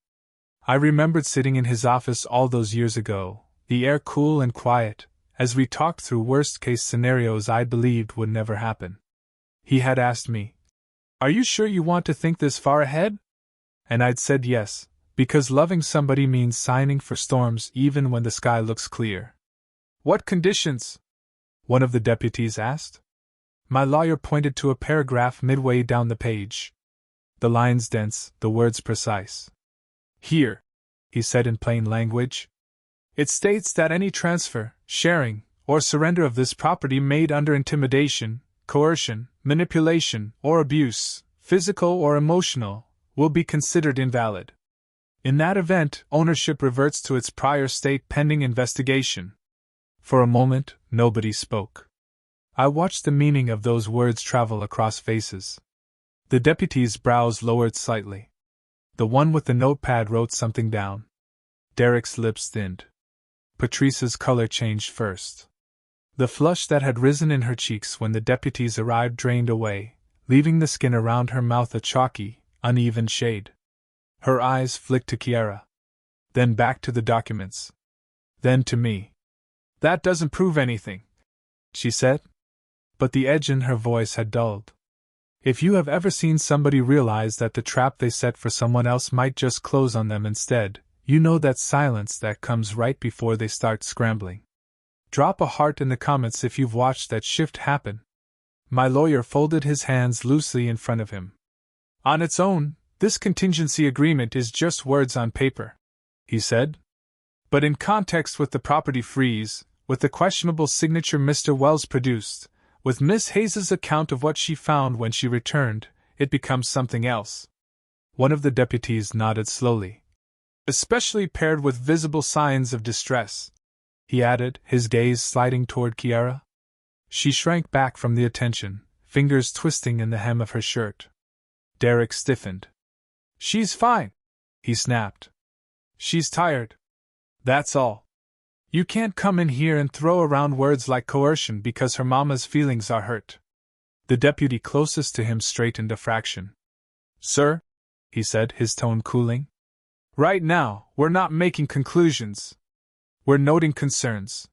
I remembered sitting in his office all those years ago, the air cool and quiet, as we talked through worst-case scenarios I believed would never happen. He had asked me, "Are you sure you want to think this far ahead?" And I'd said yes, because loving somebody means signing for storms even when the sky looks clear. "What conditions?" one of the deputies asked. My lawyer pointed to a paragraph midway down the page. The lines dense, the words precise. "Here," he said in plain language, "it states that any transfer, sharing, or surrender of this property made under intimidation, coercion, manipulation, or abuse, physical or emotional, will be considered invalid. In that event, ownership reverts to its prior state pending investigation." For a moment, nobody spoke. I watched the meaning of those words travel across faces. The deputy's brows lowered slightly. The one with the notepad wrote something down. Derek's lips thinned. Patrice's color changed first. The flush that had risen in her cheeks when the deputies arrived drained away, leaving the skin around her mouth a chalky, uneven shade. Her eyes flicked to Kiara. Then back to the documents. Then to me. "That doesn't prove anything," she said. But the edge in her voice had dulled. If you have ever seen somebody realize that the trap they set for someone else might just close on them instead, you know that silence that comes right before they start scrambling. Drop a heart in the comments if you've watched that shift happen. My lawyer folded his hands loosely in front of him. "On its own, this contingency agreement is just words on paper," he said. "But in context with the property freeze, with the questionable signature Mr. Wells produced, with Miss Hayes's account of what she found when she returned, it becomes something else." One of the deputies nodded slowly. "Especially paired with visible signs of distress," he added, his gaze sliding toward Kiara. She shrank back from the attention, fingers twisting in the hem of her shirt. Derek stiffened. "She's fine," he snapped. "She's tired. That's all. You can't come in here and throw around words like coercion because her mama's feelings are hurt." The deputy closest to him straightened a fraction. "Sir," he said, his tone cooling, "right now, we're not making conclusions. We're noting concerns.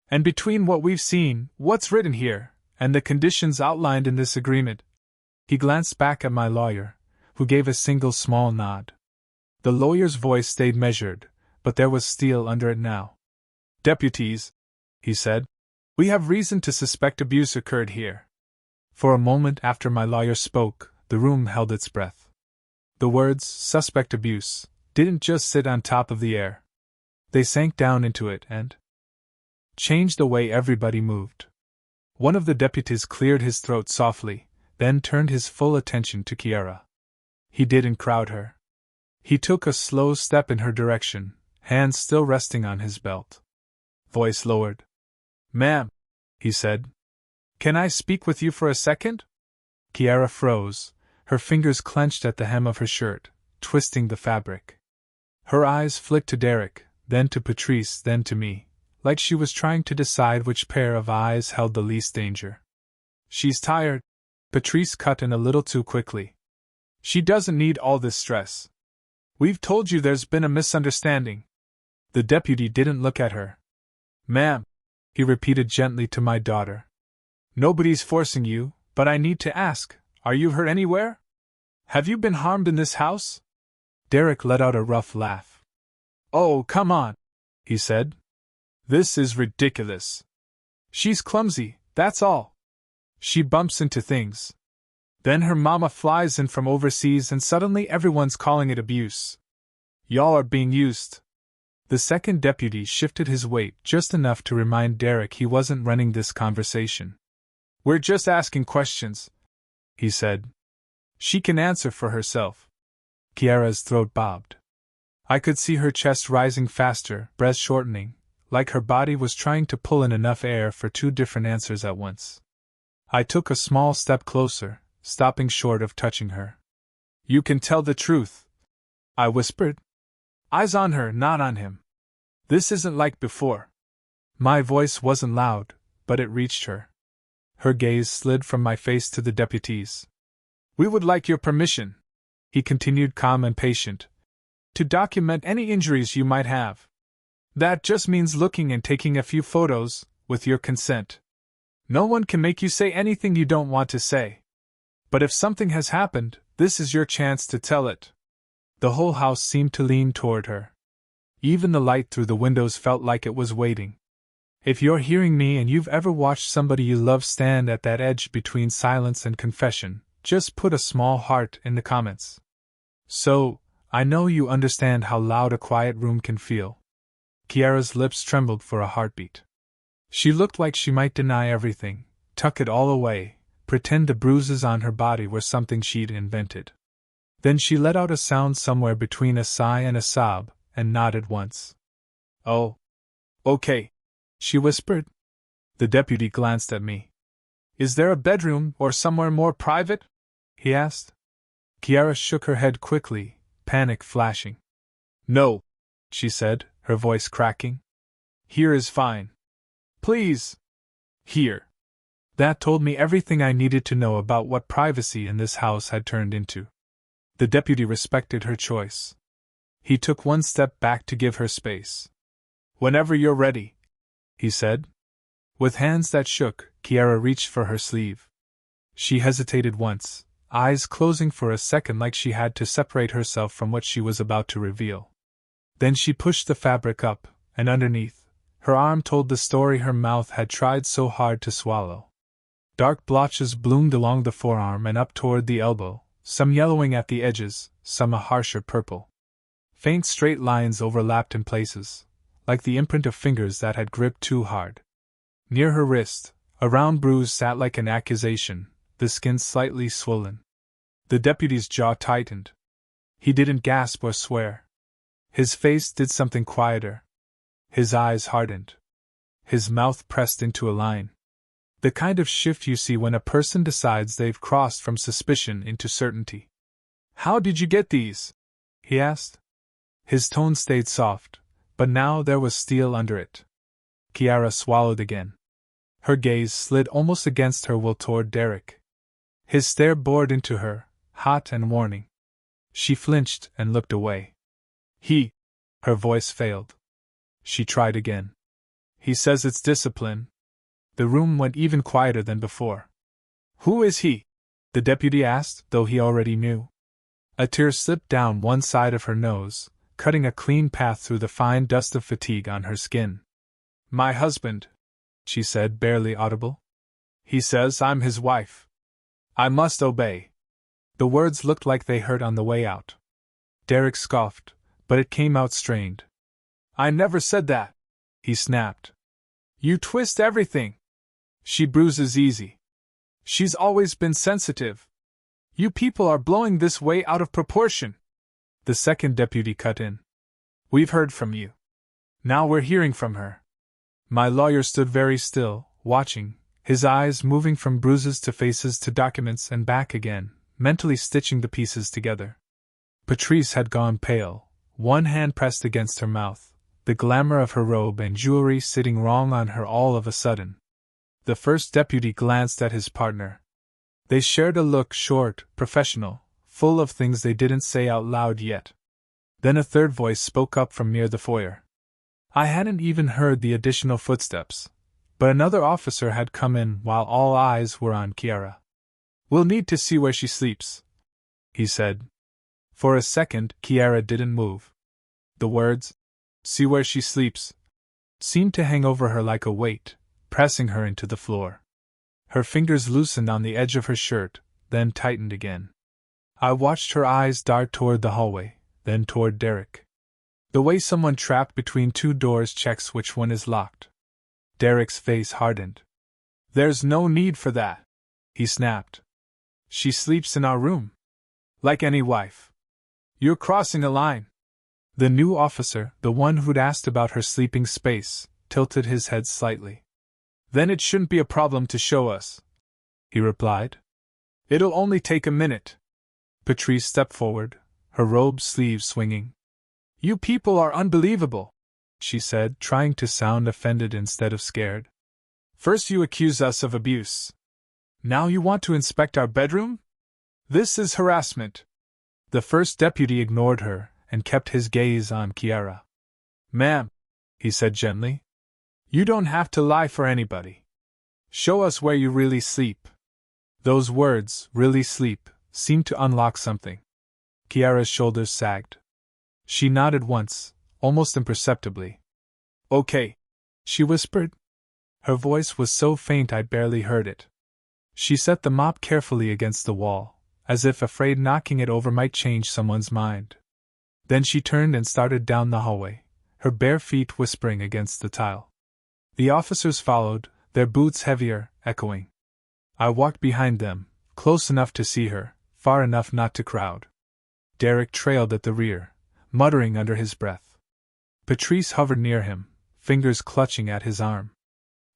And between what we've seen, what's written here, and the conditions outlined in this agreement," he glanced back at my lawyer, who gave a single small nod. The lawyer's voice stayed measured, but there was steel under it now. "Deputies," he said, "we have reason to suspect abuse occurred here." For a moment after my lawyer spoke, the room held its breath. The words, "suspect abuse," didn't just sit on top of the air. They sank down into it and changed the way everybody moved. One of the deputies cleared his throat softly, then turned his full attention to Kiara. He didn't crowd her. He took a slow step in her direction, hands still resting on his belt. Voice lowered. "Ma'am," he said, "can I speak with you for a second?" Kiara froze, her fingers clenched at the hem of her shirt, twisting the fabric. Her eyes flicked to Derek, then to Patrice, then to me, like she was trying to decide which pair of eyes held the least danger. "She's tired," Patrice cut in a little too quickly. "She doesn't need all this stress. We've told you there's been a misunderstanding." The deputy didn't look at her. "Ma'am," he repeated gently to my daughter. "Nobody's forcing you, but I need to ask, are you hurt anywhere? Have you been harmed in this house?" Derek let out a rough laugh. "Oh, come on," he said. "This is ridiculous. She's clumsy, that's all. She bumps into things. Then her mama flies in from overseas and suddenly everyone's calling it abuse. Y'all are being used." The second deputy shifted his weight just enough to remind Derek he wasn't running this conversation. "We're just asking questions," he said. "She can answer for herself." Kiara's throat bobbed. I could see her chest rising faster, breath shortening, like her body was trying to pull in enough air for two different answers at once. I took a small step closer, stopping short of touching her. "You can tell the truth," I whispered. "Eyes on her, not on him. This isn't like before." My voice wasn't loud, but it reached her. Her gaze slid from my face to the deputy's. "We would like your permission," he continued, calm and patient, "to document any injuries you might have. That just means looking and taking a few photos, with your consent. No one can make you say anything you don't want to say. But if something has happened, this is your chance to tell it." The whole house seemed to lean toward her. Even the light through the windows felt like it was waiting. If you're hearing me and you've ever watched somebody you love stand at that edge between silence and confession, just put a small heart in the comments. So, I know you understand how loud a quiet room can feel. Kiara's lips trembled for a heartbeat. She looked like she might deny everything, tuck it all away, pretend the bruises on her body were something she'd invented. Then she let out a sound somewhere between a sigh and a sob, and nodded once. "Oh. Okay," she whispered. The deputy glanced at me. "Is there a bedroom or somewhere more private?" he asked. Kiara shook her head quickly, panic flashing. "No," she said, her voice cracking. "Here is fine. Please. Here." That told me everything I needed to know about what privacy in this house had turned into. The deputy respected her choice. He took one step back to give her space. "Whenever you're ready," he said. With hands that shook, Kiara reached for her sleeve. She hesitated once, eyes closing for a second like she had to separate herself from what she was about to reveal. Then she pushed the fabric up, and underneath, her arm told the story her mouth had tried so hard to swallow. Dark blotches bloomed along the forearm and up toward the elbow, some yellowing at the edges, some a harsher purple. Faint straight lines overlapped in places, like the imprint of fingers that had gripped too hard. Near her wrist, a round bruise sat like an accusation, the skin slightly swollen. The deputy's jaw tightened. He didn't gasp or swear. His face did something quieter. His eyes hardened. His mouth pressed into a line. The kind of shift you see when a person decides they've crossed from suspicion into certainty. "How did you get these?" he asked. His tone stayed soft, but now there was steel under it. Kiara swallowed again. Her gaze slid almost against her will toward Derek. His stare bored into her, hot and warning. She flinched and looked away. Her voice failed. She tried again. "He says it's discipline." The room went even quieter than before. "Who is he?" the deputy asked, though he already knew. A tear slipped down one side of her nose, cutting a clean path through the fine dust of fatigue on her skin. "My husband," she said, barely audible. "He says I'm his wife. I must obey." The words looked like they hurt on the way out. Derek scoffed, but it came out strained. "I never said that," he snapped. "You twist everything. She bruises easy. She's always been sensitive. You people are blowing this way out of proportion." The second deputy cut in. "We've heard from you. Now we're hearing from her." My lawyer stood very still, watching, his eyes moving from bruises to faces to documents and back again, mentally stitching the pieces together. Patrice had gone pale, one hand pressed against her mouth, the glamour of her robe and jewelry sitting wrong on her all of a sudden. The first deputy glanced at his partner. They shared a look, short, professional, full of things they didn't say out loud yet. Then a third voice spoke up from near the foyer. I hadn't even heard the additional footsteps, but another officer had come in while all eyes were on Kiara. "We'll need to see where she sleeps," he said. For a second, Kiara didn't move. The words, "see where she sleeps," seemed to hang over her like a weight, pressing her into the floor. Her fingers loosened on the edge of her shirt, then tightened again. I watched her eyes dart toward the hallway, then toward Derek. The way someone trapped between two doors checks which one is locked. Derek's face hardened. "There's no need for that," he snapped. "She sleeps in our room. Like any wife. You're crossing a line." The new officer, the one who'd asked about her sleeping space, tilted his head slightly. Then it shouldn't be a problem to show us, he replied. It'll only take a minute. Patrice stepped forward, her robe sleeves swinging. You people are unbelievable, she said, trying to sound offended instead of scared. First you accuse us of abuse. Now you want to inspect our bedroom? This is harassment. The first deputy ignored her and kept his gaze on Kiara. Ma'am, he said gently, you don't have to lie for anybody. Show us where you really sleep. Those words, really sleep, seemed to unlock something. Kiara's shoulders sagged. She nodded once, almost imperceptibly. Okay, she whispered. Her voice was so faint I barely heard it. She set the mop carefully against the wall, as if afraid knocking it over might change someone's mind. Then she turned and started down the hallway, her bare feet whispering against the tile. The officers followed, their boots heavier, echoing. I walked behind them, close enough to see her, far enough not to crowd. Derek trailed at the rear, muttering under his breath. Patrice hovered near him, fingers clutching at his arm.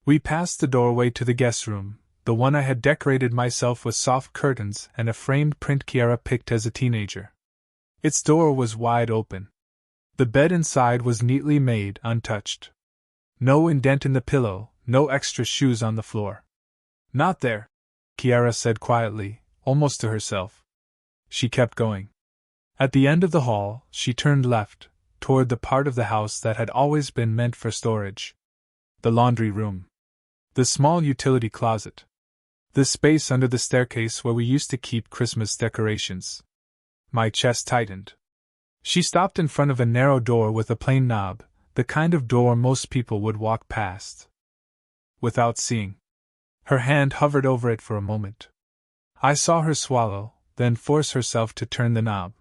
We passed the doorway to the guest room, the one I had decorated myself with soft curtains and a framed print Kiara picked as a teenager. Its door was wide open. The bed inside was neatly made, untouched. No indent in the pillow, no extra shoes on the floor. Not there, Kiara said quietly, almost to herself. She kept going. At the end of the hall, she turned left, toward the part of the house that had always been meant for storage. The laundry room. The small utility closet. The space under the staircase where we used to keep Christmas decorations. My chest tightened. She stopped in front of a narrow door with a plain knob, the kind of door most people would walk past without seeing. Her hand hovered over it for a moment. I saw her swallow, then force herself to turn the knob.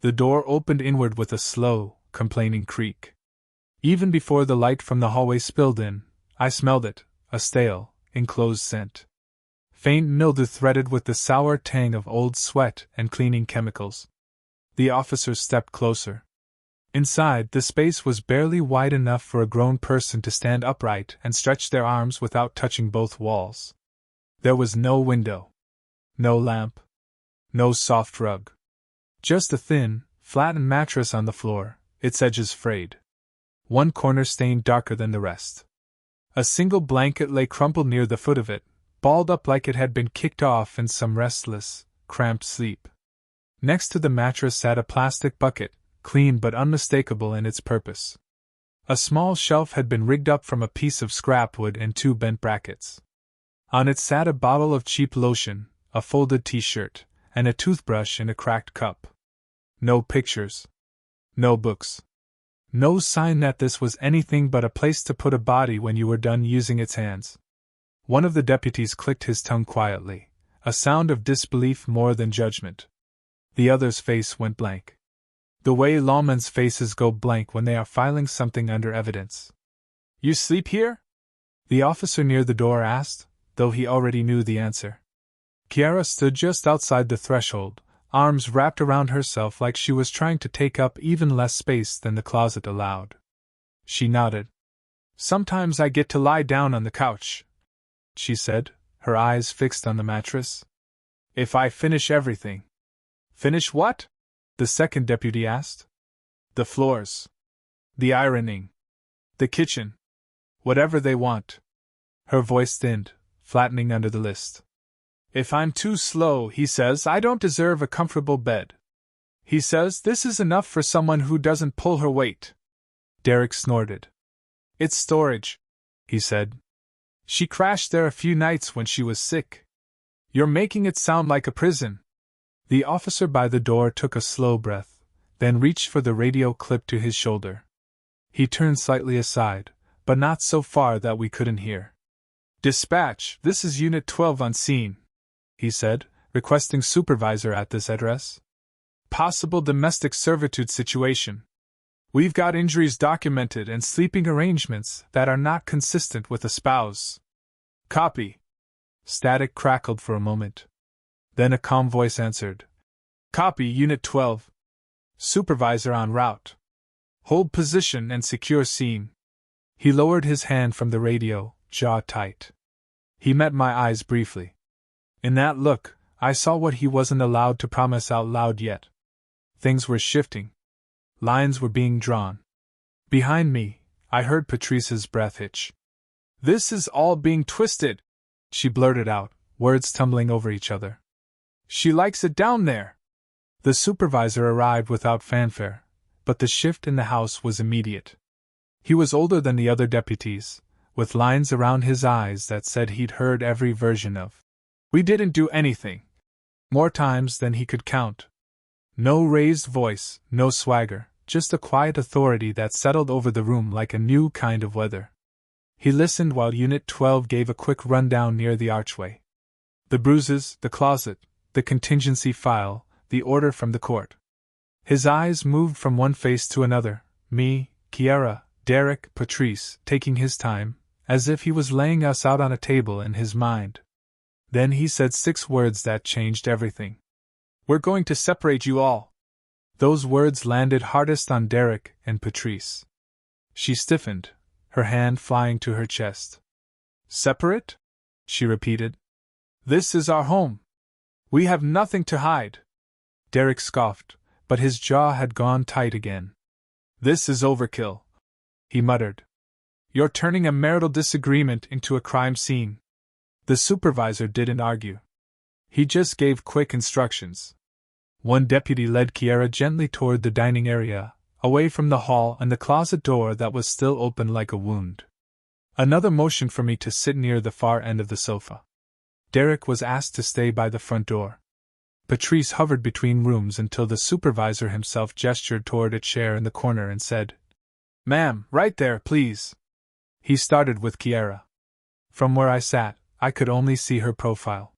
The door opened inward with a slow, complaining creak. Even before the light from the hallway spilled in, I smelled it, a stale, enclosed scent. Faint mildew threaded with the sour tang of old sweat and cleaning chemicals. The officers stepped closer. Inside, the space was barely wide enough for a grown person to stand upright and stretch their arms without touching both walls. There was no window. No lamp. No soft rug. Just a thin, flattened mattress on the floor, its edges frayed. One corner stained darker than the rest. A single blanket lay crumpled near the foot of it, balled up like it had been kicked off in some restless, cramped sleep. Next to the mattress sat a plastic bucket, clean but unmistakable in its purpose. A small shelf had been rigged up from a piece of scrap wood and two bent brackets. On it sat a bottle of cheap lotion, a folded t-shirt, and a toothbrush in a cracked cup. No pictures. No books. No sign that this was anything but a place to put a body when you were done using its hands. One of the deputies clicked his tongue quietly, a sound of disbelief more than judgment. The other's face went blank. The way lawmen's faces go blank when they are filing something under evidence. You sleep here? The officer near the door asked, though he already knew the answer. Kiara stood just outside the threshold, arms wrapped around herself like she was trying to take up even less space than the closet allowed. She nodded. Sometimes I get to lie down on the couch, she said, her eyes fixed on the mattress. If I finish everything. Finish what? The second deputy asked. The floors. The ironing. The kitchen. Whatever they want. Her voice thinned, flattening under the list. If I'm too slow, he says, I don't deserve a comfortable bed. He says this is enough for someone who doesn't pull her weight. Derek snorted. It's storage, he said. She crashed there a few nights when she was sick. You're making it sound like a prison. The officer by the door took a slow breath, then reached for the radio clipped to his shoulder. He turned slightly aside, but not so far that we couldn't hear. Dispatch, this is Unit 12 on scene, he said, requesting supervisor at this address. Possible domestic servitude situation. We've got injuries documented and sleeping arrangements that are not consistent with a spouse. Copy. Static crackled for a moment. Then a calm voice answered. Copy, Unit 12. Supervisor en route. Hold position and secure scene. He lowered his hand from the radio, jaw tight. He met my eyes briefly. In that look, I saw what he wasn't allowed to promise out loud yet. Things were shifting. Lines were being drawn. Behind me, I heard Patrice's breath hitch. "This is all being twisted," she blurted out, words tumbling over each other. "She likes it down there." The supervisor arrived without fanfare, but the shift in the house was immediate. He was older than the other deputies, with lines around his eyes that said he'd heard every version of "We didn't do anything," more times than he could count. No raised voice, no swagger, just a quiet authority that settled over the room like a new kind of weather. He listened while Unit 12 gave a quick rundown near the archway. The bruises, the closet, the contingency file, the order from the court. His eyes moved from one face to another, me, Kiara, Derek, Patrice, taking his time, as if he was laying us out on a table in his mind. Then he said 6 words that changed everything. "We're going to separate you all." Those words landed hardest on Derek and Patrice. She stiffened, her hand flying to her chest. "Separate?" she repeated. "This is our home. We have nothing to hide." Derek scoffed, but his jaw had gone tight again. "This is overkill," he muttered. "You're turning a marital disagreement into a crime scene." The supervisor didn't argue. He just gave quick instructions. One deputy led Kiara gently toward the dining area, away from the hall and the closet door that was still open like a wound. Another motioned for me to sit near the far end of the sofa. Derek was asked to stay by the front door. Patrice hovered between rooms until the supervisor himself gestured toward a chair in the corner and said, "Ma'am, right there, please." He started with Kiara. From where I sat, I could only see her profile.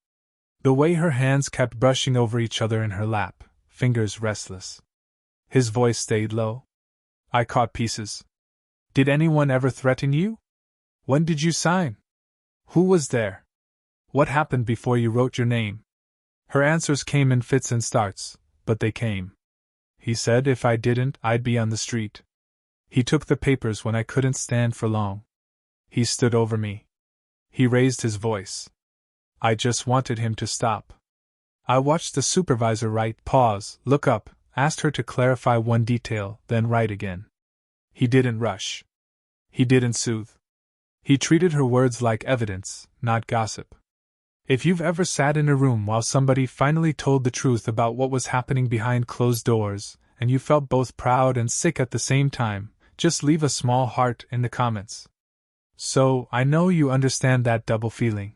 The way her hands kept brushing over each other in her lap, fingers restless. His voice stayed low. I caught pieces. "Did anyone ever threaten you? When did you sign? Who was there? What happened before you wrote your name?" Her answers came in fits and starts, but they came. He said if I didn't, I'd be on the street. He took the papers when I couldn't stand for long. He stood over me. He raised his voice. I just wanted him to stop. I watched the supervisor write, pause, look up, asked her to clarify one detail, then write again. He didn't rush. He didn't soothe. He treated her words like evidence, not gossip. If you've ever sat in a room while somebody finally told the truth about what was happening behind closed doors, and you felt both proud and sick at the same time, just leave a small heart in the comments. So, I know you understand that double feeling.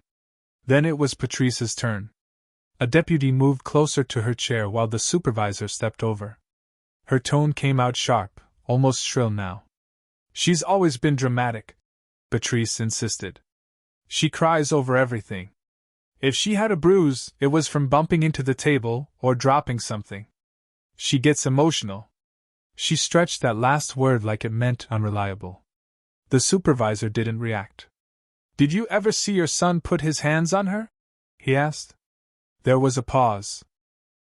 Then it was Patrice's turn. A deputy moved closer to her chair while the supervisor stepped over. Her tone came out sharp, almost shrill now. "She's always been dramatic," Patrice insisted. "She cries over everything. If she had a bruise, it was from bumping into the table or dropping something. She gets emotional." She stretched that last word like it meant unreliable. The supervisor didn't react. "Did you ever see your son put his hands on her?" he asked. There was a pause.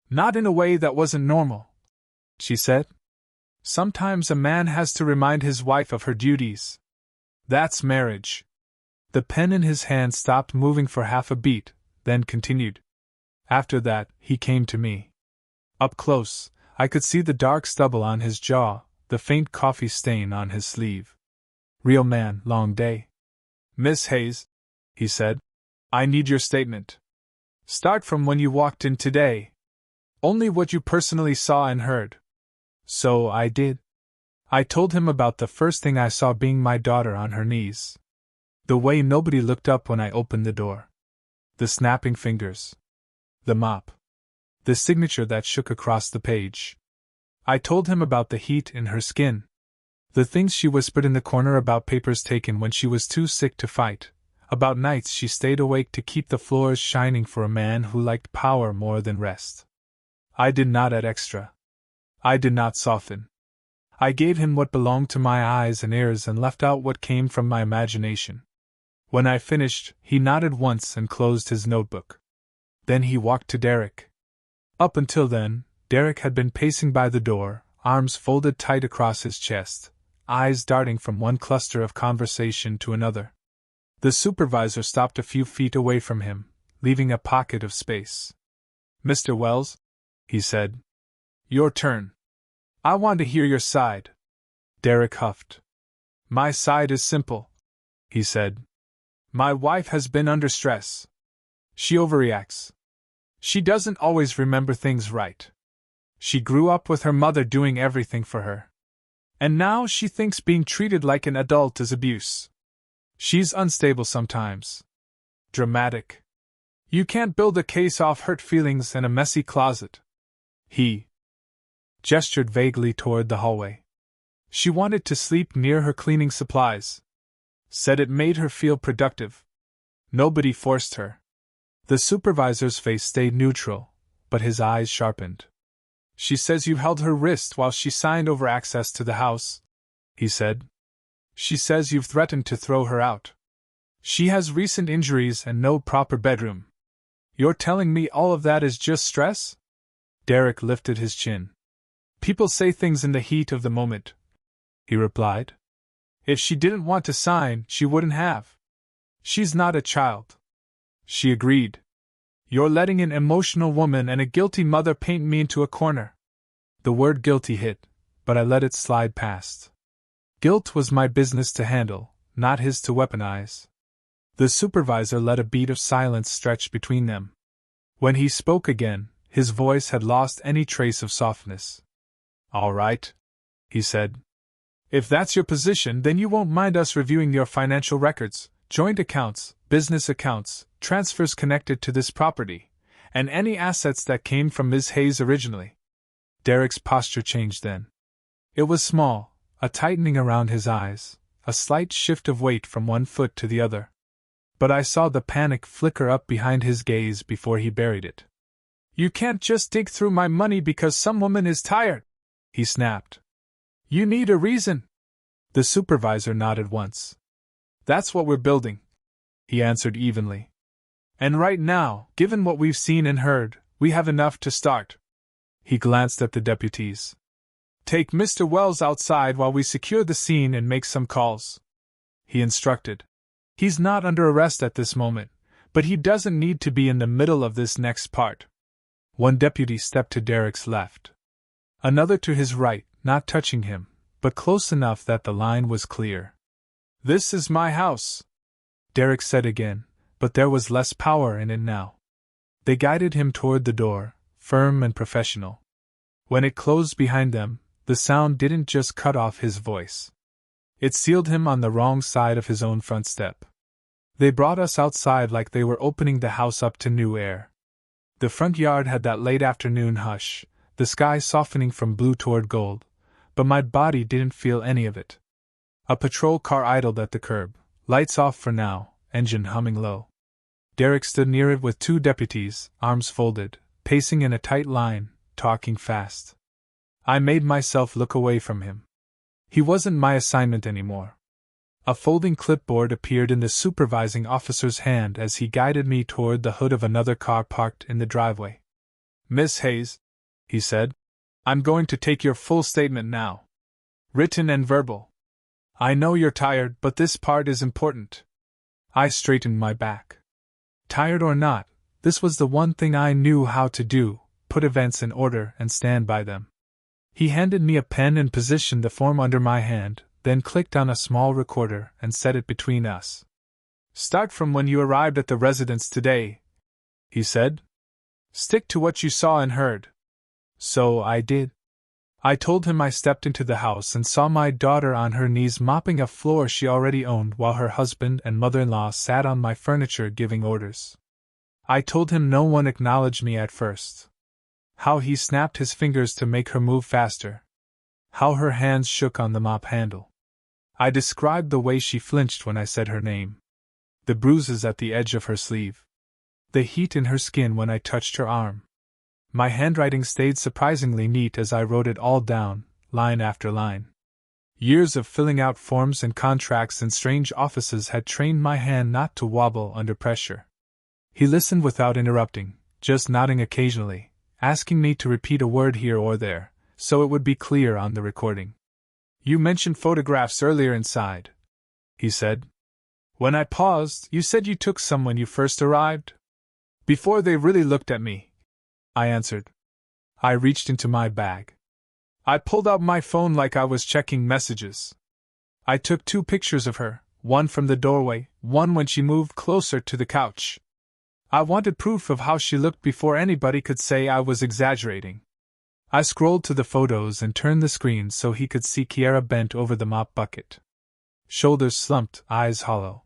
"Not in a way that wasn't normal," she said. "Sometimes a man has to remind his wife of her duties. That's marriage." The pen in his hand stopped moving for half a beat, then continued. After that, he came to me. Up close, I could see the dark stubble on his jaw, the faint coffee stain on his sleeve. "Real man, long day." "Miss Hayes," he said, "I need your statement. Start from when you walked in today. Only what you personally saw and heard." So I did. I told him about the first thing I saw being my daughter on her knees. The way nobody looked up when I opened the door. The snapping fingers. The mop. The signature that shook across the page. I told him about the heat in her skin. The things she whispered in the corner about papers taken when she was too sick to fight. About nights she stayed awake to keep the floors shining for a man who liked power more than rest. I did not add extra. I did not soften. I gave him what belonged to my eyes and ears and left out what came from my imagination. When I finished, he nodded once and closed his notebook. Then he walked to Derek. Up until then, Derek had been pacing by the door, arms folded tight across his chest, eyes darting from one cluster of conversation to another. The supervisor stopped a few feet away from him, leaving a pocket of space. "Mr. Wells," he said. "Your turn. I want to hear your side." Derek huffed. "My side is simple," he said. "My wife has been under stress. She overreacts. She doesn't always remember things right. She grew up with her mother doing everything for her. And now she thinks being treated like an adult is abuse. She's unstable sometimes. Dramatic. You can't build a case off hurt feelings and a messy closet." He gestured vaguely toward the hallway. "She wanted to sleep near her cleaning supplies. Said it made her feel productive. Nobody forced her." The supervisor's face stayed neutral, but his eyes sharpened. "She says you held her wrist while she signed over access to the house," he said. "She says you've threatened to throw her out. She has recent injuries and no proper bedroom. You're telling me all of that is just stress?" Derek lifted his chin. "People say things in the heat of the moment," he replied. "If she didn't want to sign, she wouldn't have. She's not a child." She agreed. "You're letting an emotional woman and a guilty mother paint me into a corner." The word guilty hit, but I let it slide past. Guilt was my business to handle, not his to weaponize. The supervisor let a beat of silence stretch between them. When he spoke again, his voice had lost any trace of softness. "All right," he said. "If that's your position, then you won't mind us reviewing your financial records, joint accounts, business accounts, transfers connected to this property, and any assets that came from Ms. Hayes originally." Derek's posture changed then. It was small, a tightening around his eyes, a slight shift of weight from one foot to the other. But I saw the panic flicker up behind his gaze before he buried it. "You can't just dig through my money because some woman is tired," he snapped. "You need a reason." The supervisor nodded once. "That's what we're building," he answered evenly. "And right now, given what we've seen and heard, we have enough to start." He glanced at the deputies. "Take Mr. Wells outside while we secure the scene and make some calls," he instructed. "He's not under arrest at this moment, but he doesn't need to be in the middle of this next part." One deputy stepped to Derek's left. Another to his right, not touching him, but close enough that the line was clear. "This is my house," Derek said again, but there was less power in it now. They guided him toward the door, firm and professional. When it closed behind them, the sound didn't just cut off his voice. It sealed him on the wrong side of his own front step. They brought us outside like they were opening the house up to new air. The front yard had that late afternoon hush, the sky softening from blue toward gold, but my body didn't feel any of it. A patrol car idled at the curb, lights off for now, engine humming low. Derek stood near it with two deputies, arms folded, pacing in a tight line, talking fast. I made myself look away from him. He wasn't my assignment anymore. A folding clipboard appeared in the supervising officer's hand as he guided me toward the hood of another car parked in the driveway. "Miss Hayes," he said, "I'm going to take your full statement now. Written and verbal. I know you're tired, but this part is important." I straightened my back. Tired or not, this was the one thing I knew how to do, put events in order and stand by them. He handed me a pen and positioned the form under my hand, then clicked on a small recorder and set it between us. "Start from when you arrived at the residence today," he said. "Stick to what you saw and heard." So I did. I told him I stepped into the house and saw my daughter on her knees mopping a floor she already owned while her husband and mother-in-law sat on my furniture giving orders. I told him no one acknowledged me at first. How he snapped his fingers to make her move faster. How her hands shook on the mop handle. I described the way she flinched when I said her name. The bruises at the edge of her sleeve. The heat in her skin when I touched her arm. My handwriting stayed surprisingly neat as I wrote it all down, line after line. Years of filling out forms and contracts in strange offices had trained my hand not to wobble under pressure. He listened without interrupting, just nodding occasionally, asking me to repeat a word here or there, so it would be clear on the recording. "You mentioned photographs earlier inside," he said. When I paused, "You said you took some when you first arrived?" "Before they really looked at me," I answered. I reached into my bag. I pulled out my phone like I was checking messages. I took 2 pictures of her, one from the doorway, one when she moved closer to the couch. I wanted proof of how she looked before anybody could say I was exaggerating. I scrolled to the photos and turned the screen so he could see Kiara bent over the mop bucket. Shoulders slumped, eyes hollow.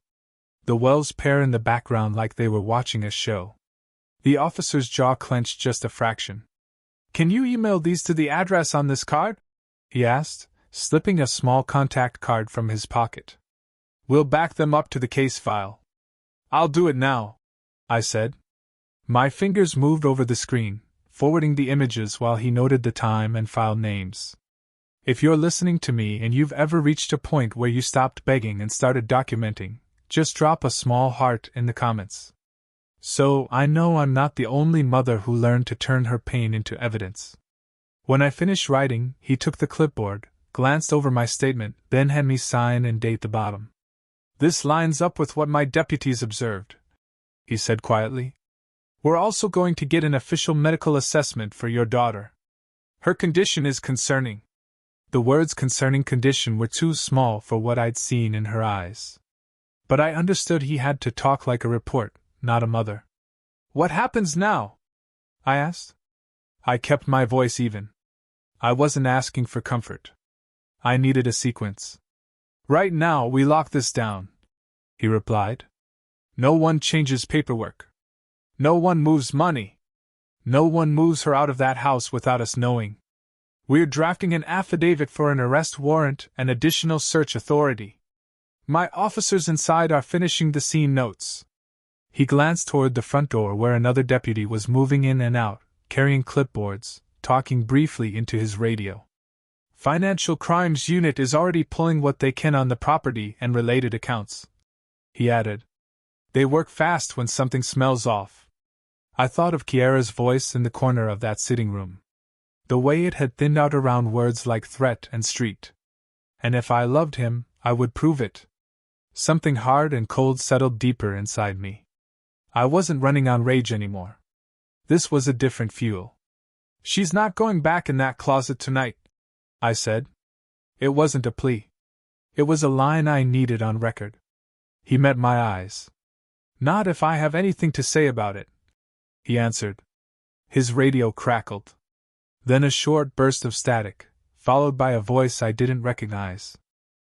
The Wells pair in the background like they were watching a show. The officer's jaw clenched just a fraction. "Can you email these to the address on this card?" he asked, slipping a small contact card from his pocket. "We'll back them up to the case file." "I'll do it now," I said. My fingers moved over the screen, forwarding the images while he noted the time and file names. If you're listening to me and you've ever reached a point where you stopped begging and started documenting, just drop a small heart in the comments. So, I know I'm not the only mother who learned to turn her pain into evidence. When I finished writing, he took the clipboard, glanced over my statement, then had me sign and date the bottom. "This lines up with what my deputies observed," he said quietly. "We're also going to get an official medical assessment for your daughter. Her condition is concerning." The words "concerning condition" were too small for what I'd seen in her eyes. But I understood he had to talk like a report, not a mother. "What happens now?" I asked. I kept my voice even. I wasn't asking for comfort. I needed a sequence. "Right now we lock this down," he replied. "No one changes paperwork. No one moves money. No one moves her out of that house without us knowing. We're drafting an affidavit for an arrest warrant and additional search authority. My officers inside are finishing the scene notes." He glanced toward the front door where another deputy was moving in and out, carrying clipboards, talking briefly into his radio. "Financial Crimes Unit is already pulling what they can on the property and related accounts," he added. "They work fast when something smells off." I thought of Kiara's voice in the corner of that sitting room. The way it had thinned out around words like threat and street. And if I loved him, I would prove it. Something hard and cold settled deeper inside me. I wasn't running on rage anymore. This was a different fuel. "She's not going back in that closet tonight," I said. It wasn't a plea. It was a line I needed on record. He met my eyes. "Not if I have anything to say about it," he answered. His radio crackled. Then a short burst of static, followed by a voice I didn't recognize.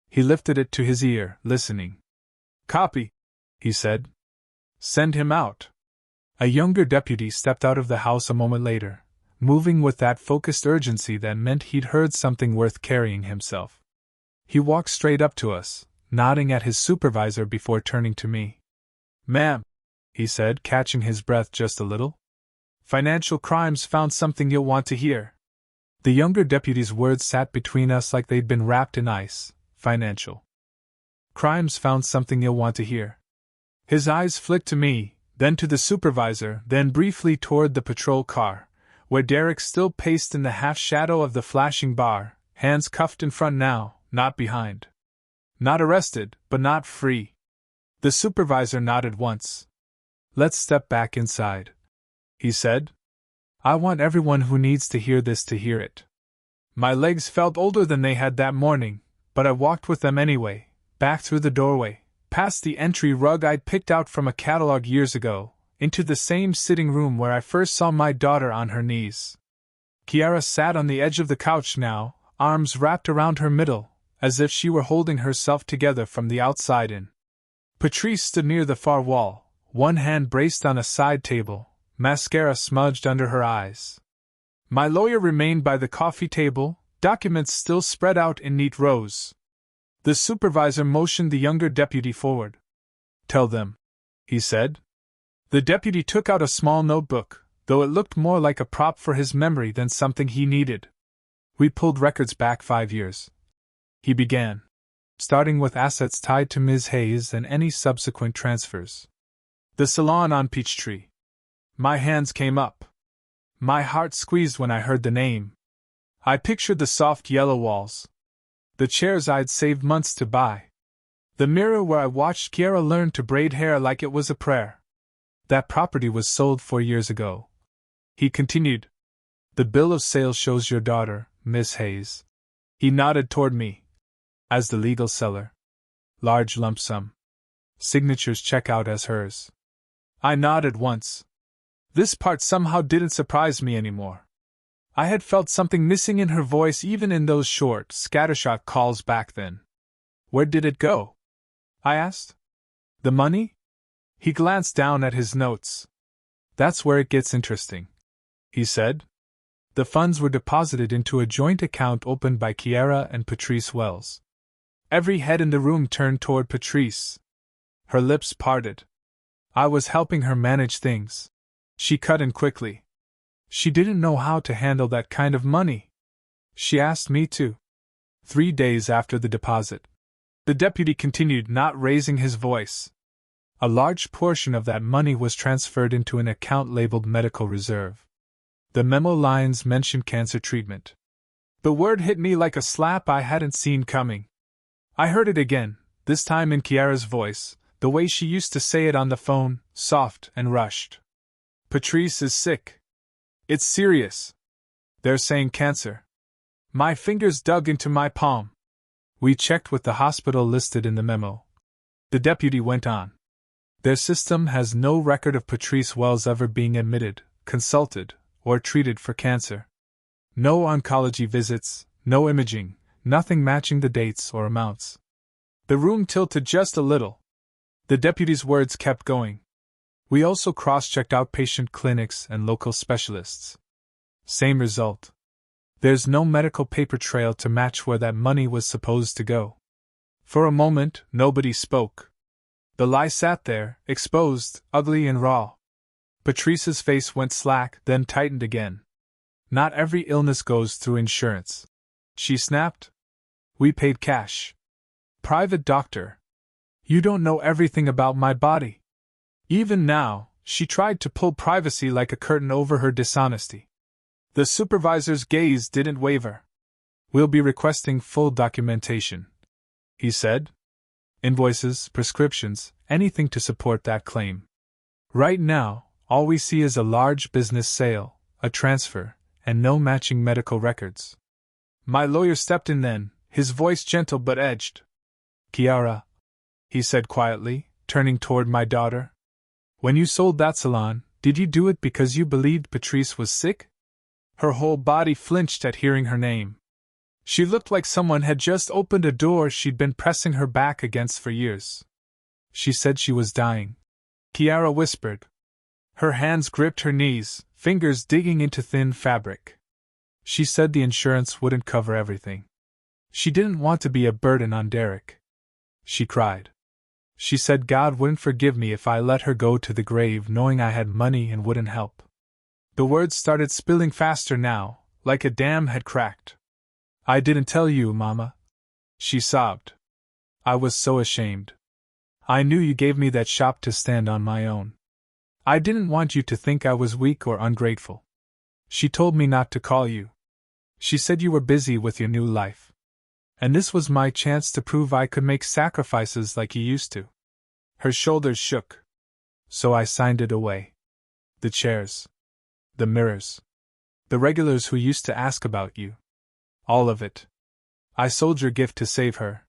He lifted it to his ear, listening. "Copy," he said. "Send him out." A younger deputy stepped out of the house a moment later, moving with that focused urgency that meant he'd heard something worth carrying himself. He walked straight up to us, nodding at his supervisor before turning to me. "Ma'am," he said, catching his breath just a little. "Financial Crimes found something you'll want to hear." The younger deputy's words sat between us like they'd been wrapped in ice. Financial Crimes found something you'll want to hear. His eyes flicked to me, then to the supervisor, then briefly toward the patrol car, where Derek still paced in the half-shadow of the flashing bar, hands cuffed in front now, not behind. "Not arrested, but not free." The supervisor nodded once. "Let's step back inside," he said. "I want everyone who needs to hear this to hear it." My legs felt older than they had that morning, but I walked with them anyway, back through the doorway, past the entry rug I'd picked out from a catalog years ago, into the same sitting room where I first saw my daughter on her knees. Kiara sat on the edge of the couch now, arms wrapped around her middle, as if she were holding herself together from the outside in. Patrice stood near the far wall, one hand braced on a side table, mascara smudged under her eyes. My lawyer remained by the coffee table, documents still spread out in neat rows. The supervisor motioned the younger deputy forward. "Tell them," he said. The deputy took out a small notebook, though it looked more like a prop for his memory than something he needed. "We pulled records back 5 years," he began, starting with assets tied to Ms. Hayes and any subsequent transfers. "The salon on Peachtree." My hands came up. My heart squeezed when I heard the name. I pictured the soft yellow walls, the chairs I'd saved months to buy, the mirror where I watched Kiara learn to braid hair like it was a prayer. That property was sold 4 years ago. He continued. The bill of sale shows your daughter, Miss Hayes. He nodded toward me. As the legal seller. Large lump sum. Signatures check out as hers. I nodded once. This part somehow didn't surprise me anymore. I had felt something missing in her voice even in those short, scattershot calls back then. Where did it go? I asked. The money? He glanced down at his notes. That's where it gets interesting, he said. The funds were deposited into a joint account opened by Kiara and Patrice Wells. Every head in the room turned toward Patrice. Her lips parted. I was helping her manage things. She cut in quickly. She didn't know how to handle that kind of money. She asked me to. 3 days after the deposit. The deputy continued, not raising his voice. A large portion of that money was transferred into an account labeled Medical Reserve. The memo lines mentioned cancer treatment. The word hit me like a slap I hadn't seen coming. I heard it again, this time in Kiara's voice, the way she used to say it on the phone, soft and rushed. Patrice is sick. It's serious. They're saying cancer. My fingers dug into my palm. We checked with the hospital listed in the memo. The deputy went on. Their system has no record of Patrice Wells ever being admitted, consulted, or treated for cancer. No oncology visits, no imaging, nothing matching the dates or amounts. The room tilted just a little. The deputy's words kept going. We also cross-checked outpatient clinics and local specialists. Same result. There's no medical paper trail to match where that money was supposed to go. For a moment, nobody spoke. The lie sat there, exposed, ugly and raw. Patrice's face went slack, then tightened again. Not every illness goes through insurance. She snapped. We paid cash. Private doctor. You don't know everything about my body. Even now, she tried to pull privacy like a curtain over her dishonesty. The supervisor's gaze didn't waver. We'll be requesting full documentation, he said. Invoices, prescriptions, anything to support that claim. Right now, all we see is a large business sale, a transfer, and no matching medical records. My lawyer stepped in then, his voice gentle but edged. Kiara, he said quietly, turning toward my daughter. When you sold that salon, did you do it because you believed Patrice was sick? Her whole body flinched at hearing her name. She looked like someone had just opened a door she'd been pressing her back against for years. She said she was dying. Kiara whispered. Her hands gripped her knees, fingers digging into thin fabric. She said the insurance wouldn't cover everything. She didn't want to be a burden on Derek. She cried. She said God wouldn't forgive me if I let her go to the grave knowing I had money and wouldn't help. The words started spilling faster now, like a dam had cracked. I didn't tell you, Mama. She sobbed. I was so ashamed. I knew you gave me that shop to stand on my own. I didn't want you to think I was weak or ungrateful. She told me not to call you. She said you were busy with your new life. And this was my chance to prove I could make sacrifices like you used to. Her shoulders shook. So I signed it away. The chairs. The mirrors. The regulars who used to ask about you. All of it. I sold your gift to save her.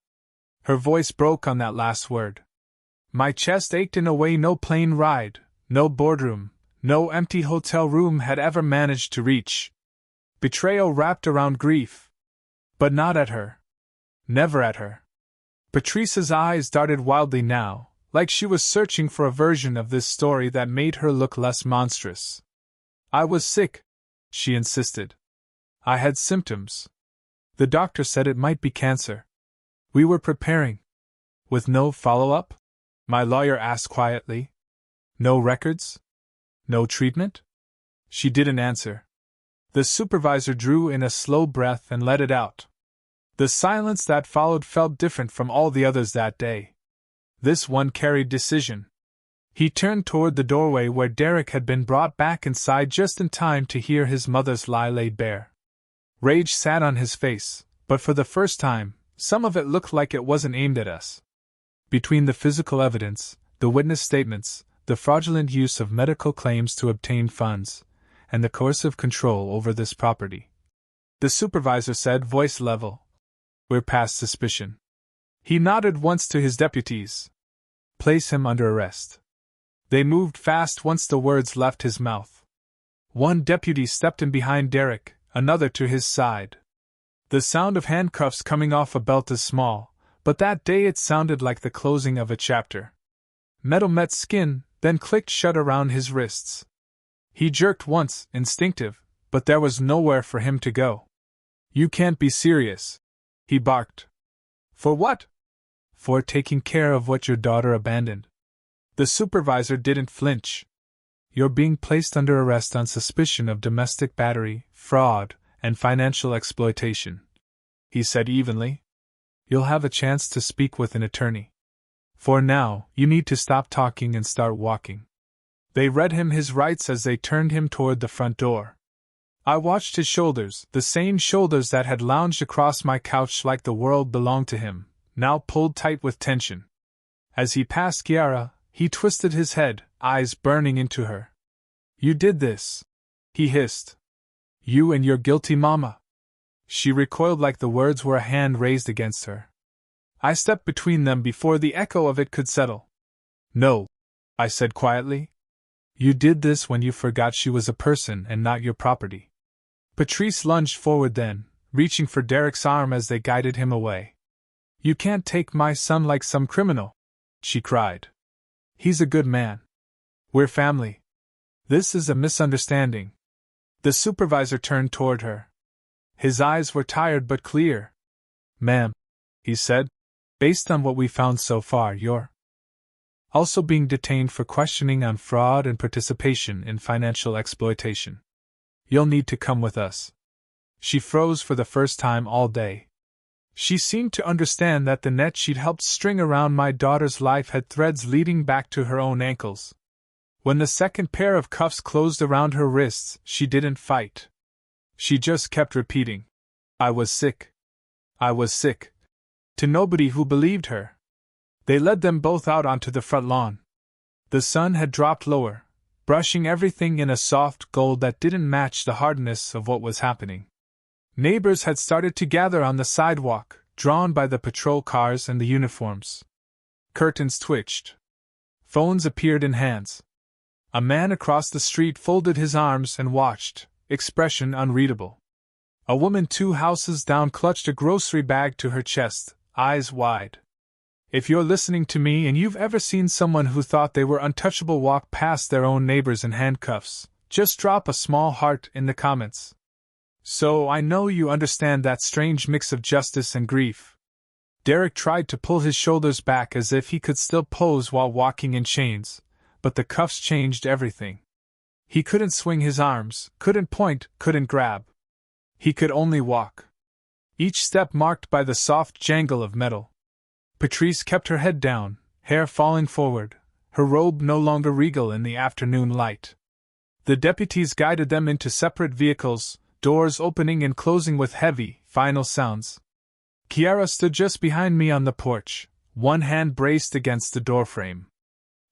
Her voice broke on that last word. My chest ached in a way no plane ride, no boardroom, no empty hotel room had ever managed to reach. Betrayal wrapped around grief. But not at her. Never at her. Patrice's eyes darted wildly now, like she was searching for a version of this story that made her look less monstrous. I was sick, she insisted. I had symptoms. The doctor said it might be cancer. We were preparing. With no follow-up? My lawyer asked quietly. No records? No treatment? She didn't answer. The supervisor drew in a slow breath and let it out. The silence that followed felt different from all the others that day. This one carried decision. He turned toward the doorway where Derek had been brought back inside just in time to hear his mother's lie laid bare. Rage sat on his face, but for the first time, some of it looked like it wasn't aimed at us. Between the physical evidence, the witness statements, the fraudulent use of medical claims to obtain funds, and the coercive control over this property, the supervisor said, voice level, "We're past suspicion." He nodded once to his deputies. "Place him under arrest." They moved fast once the words left his mouth. One deputy stepped in behind Derek, another to his side. The sound of handcuffs coming off a belt is small, but that day it sounded like the closing of a chapter. Metal met skin, then clicked shut around his wrists. He jerked once, instinctive, but there was nowhere for him to go. "You can't be serious," he barked. "For what?" "For taking care of what your daughter abandoned." The supervisor didn't flinch. "You're being placed under arrest on suspicion of domestic battery, fraud, and financial exploitation," he said evenly. "You'll have a chance to speak with an attorney. For now, you need to stop talking and start walking." They read him his rights as they turned him toward the front door. I watched his shoulders, the same shoulders that had lounged across my couch like the world belonged to him, now pulled tight with tension. As he passed Kiara, he twisted his head, eyes burning into her. "You did this," he hissed. "You and your guilty mama." She recoiled like the words were a hand raised against her. I stepped between them before the echo of it could settle. "No," I said quietly. "You did this when you forgot she was a person and not your property." Patrice lunged forward then, reaching for Derek's arm as they guided him away. "You can't take my son like some criminal," she cried. "He's a good man. We're family. This is a misunderstanding." The supervisor turned toward her. His eyes were tired but clear. "Ma'am," he said, "based on what we found so far, you're also being detained for questioning on fraud and participation in financial exploitation. You'll need to come with us." She froze for the first time all day. She seemed to understand that the net she'd helped string around my daughter's life had threads leading back to her own ankles. When the second pair of cuffs closed around her wrists, she didn't fight. She just kept repeating, "I was sick. I was sick," to nobody who believed her. They led them both out onto the front lawn. The sun had dropped lower, brushing everything in a soft gold that didn't match the hardness of what was happening. Neighbors had started to gather on the sidewalk, drawn by the patrol cars and the uniforms. Curtains twitched. Phones appeared in hands. A man across the street folded his arms and watched, expression unreadable. A woman 2 houses down clutched a grocery bag to her chest, eyes wide. If you're listening to me and you've ever seen someone who thought they were untouchable walk past their own neighbors in handcuffs, just drop a small heart in the comments. So I know you understand that strange mix of justice and grief. Derek tried to pull his shoulders back as if he could still pose while walking in chains, but the cuffs changed everything. He couldn't swing his arms, couldn't point, couldn't grab. He could only walk. Each step marked by the soft jangle of metal. Patrice kept her head down, hair falling forward, her robe no longer regal in the afternoon light. The deputies guided them into separate vehicles, doors opening and closing with heavy, final sounds. Kiara stood just behind me on the porch, one hand braced against the doorframe.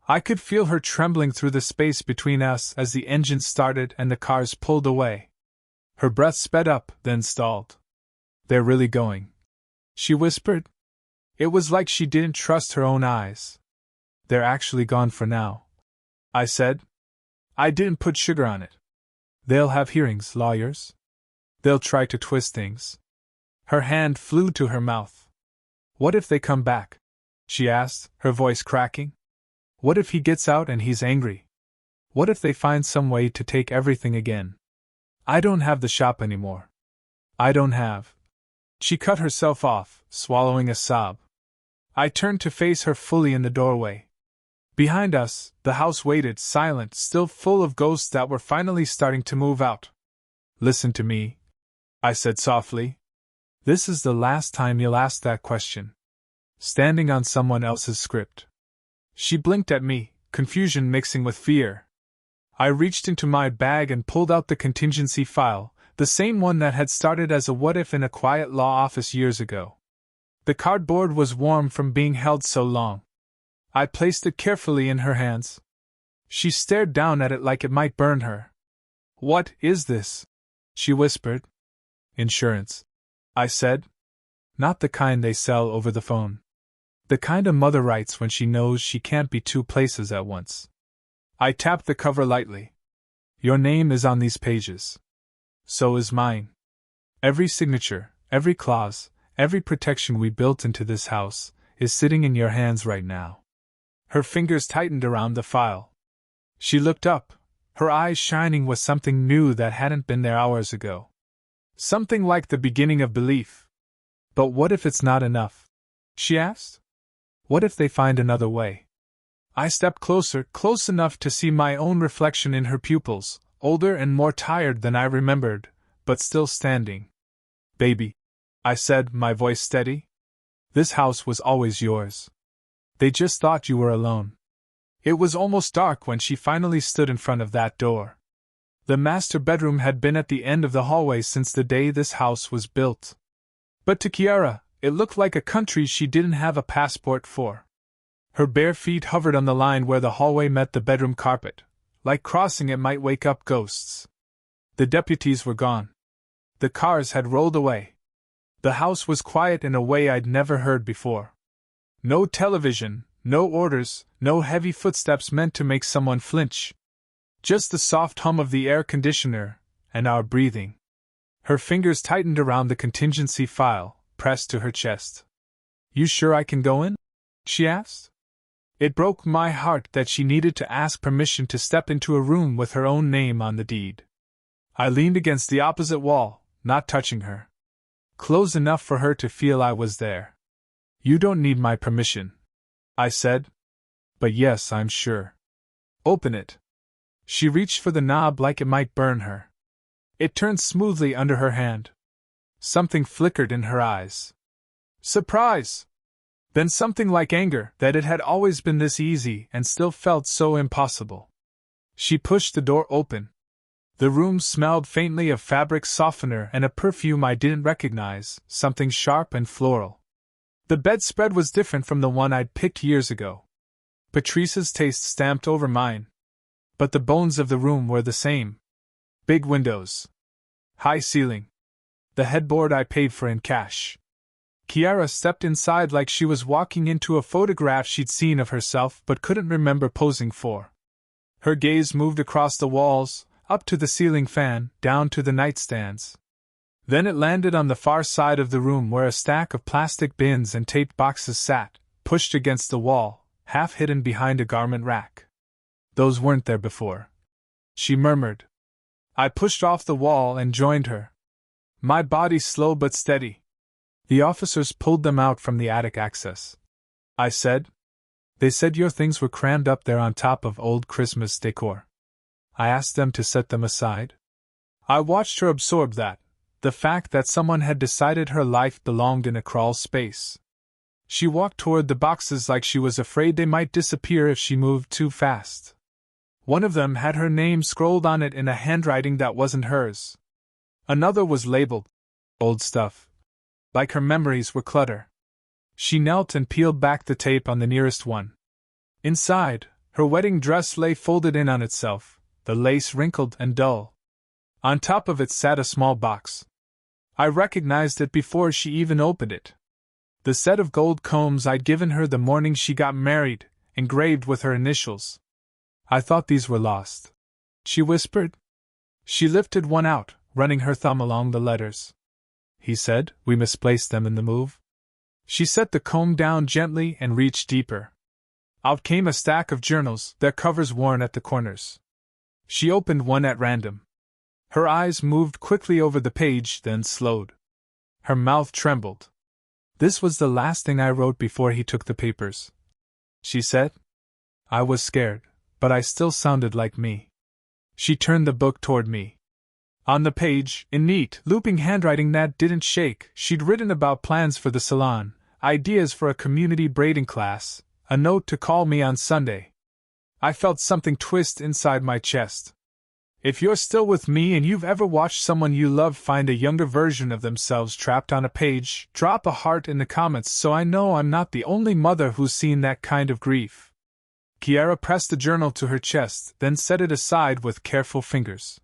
I could feel her trembling through the space between us as the engine started and the cars pulled away. Her breath sped up, then stalled. "They're really going," she whispered. It was like she didn't trust her own eyes. "They're actually gone for now," I said. "I didn't put sugar on it. They'll have hearings, lawyers. They'll try to twist things." Her hand flew to her mouth. "What if they come back?" she asked, her voice cracking. "What if he gets out and he's angry? What if they find some way to take everything again? I don't have the shop anymore. I don't have." She cut herself off, swallowing a sob. I turned to face her fully in the doorway. Behind us, the house waited, silent, still full of ghosts that were finally starting to move out. "Listen to me," I said softly. "This is the last time you'll ask that question. Standing on someone else's script." She blinked at me, confusion mixing with fear. I reached into my bag and pulled out the contingency file, The same one that had started as a what-if in a quiet law office years ago. The cardboard was warm from being held so long. I placed it carefully in her hands. She stared down at it like it might burn her. "What is this?" she whispered. "Insurance," I said. "Not the kind they sell over the phone. The kind a mother writes when she knows she can't be two places at once." I tapped the cover lightly. "Your name is on these pages. So is mine. Every signature, every clause, every protection we built into this house is sitting in your hands right now." Her fingers tightened around the file. She looked up, her eyes shining with something new that hadn't been there hours ago. Something like the beginning of belief. "But what if it's not enough?" she asked. "What if they find another way?" I stepped closer, close enough to see my own reflection in her pupils, older and more tired than I remembered, but still standing. "Baby," I said, my voice steady, "this house was always yours. They just thought you were alone." It was almost dark when she finally stood in front of that door. The master bedroom had been at the end of the hallway since the day this house was built. But to Kiara, it looked like a country she didn't have a passport for. Her bare feet hovered on the line where the hallway met the bedroom carpet. Like crossing it might wake up ghosts. The deputies were gone. The cars had rolled away. The house was quiet in a way I'd never heard before. No television, no orders, no heavy footsteps meant to make someone flinch. Just the soft hum of the air conditioner, and our breathing. Her fingers tightened around the contingency file, pressed to her chest. "You sure I can go in?" she asked. It broke my heart that she needed to ask permission to step into a room with her own name on the deed. I leaned against the opposite wall, not touching her. Close enough for her to feel I was there. "You don't need my permission," I said. "But yes, I'm sure." "Open it." She reached for the knob like it might burn her. It turned smoothly under her hand. Something flickered in her eyes. Surprise! Then something like anger that it had always been this easy and still felt so impossible. She pushed the door open. The room smelled faintly of fabric softener and a perfume I didn't recognize, something sharp and floral. The bedspread was different from the one I'd picked years ago. Patrice's taste stamped over mine. But the bones of the room were the same. Big windows. High ceiling. The headboard I paid for in cash. Kiara stepped inside like she was walking into a photograph she'd seen of herself but couldn't remember posing for. Her gaze moved across the walls, up to the ceiling fan, down to the nightstands. Then it landed on the far side of the room where a stack of plastic bins and taped boxes sat, pushed against the wall, half hidden behind a garment rack. "Those weren't there before," she murmured. I pushed off the wall and joined her. My body slow but steady. "The officers pulled them out from the attic access," I said. "They said your things were crammed up there on top of old Christmas decor. I asked them to set them aside." I watched her absorb that, the fact that someone had decided her life belonged in a crawl space. She walked toward the boxes like she was afraid they might disappear if she moved too fast. One of them had her name scrolled on it in a handwriting that wasn't hers. Another was labeled "Old Stuff." Like her memories were clutter. She knelt and peeled back the tape on the nearest one. Inside, her wedding dress lay folded in on itself, the lace wrinkled and dull. On top of it sat a small box. I recognized it before she even opened it. The set of gold combs I'd given her the morning she got married, engraved with her initials. "I thought these were lost," she whispered. She lifted one out, running her thumb along the letters. "He said we misplaced them in the move." She set the comb down gently and reached deeper. Out came a stack of journals, their covers worn at the corners. She opened one at random. Her eyes moved quickly over the page, then slowed. Her mouth trembled. "This was the last thing I wrote before he took the papers," she said. I was scared, but I still sounded like me. She turned the book toward me. On the page, in neat, looping handwriting that didn't shake, she'd written about plans for the salon, ideas for a community braiding class, a note to call me on Sunday. I felt something twist inside my chest. If you're still with me and you've ever watched someone you love find a younger version of themselves trapped on a page, drop a heart in the comments so I know I'm not the only mother who's seen that kind of grief. Kiara pressed the journal to her chest, then set it aside with careful fingers.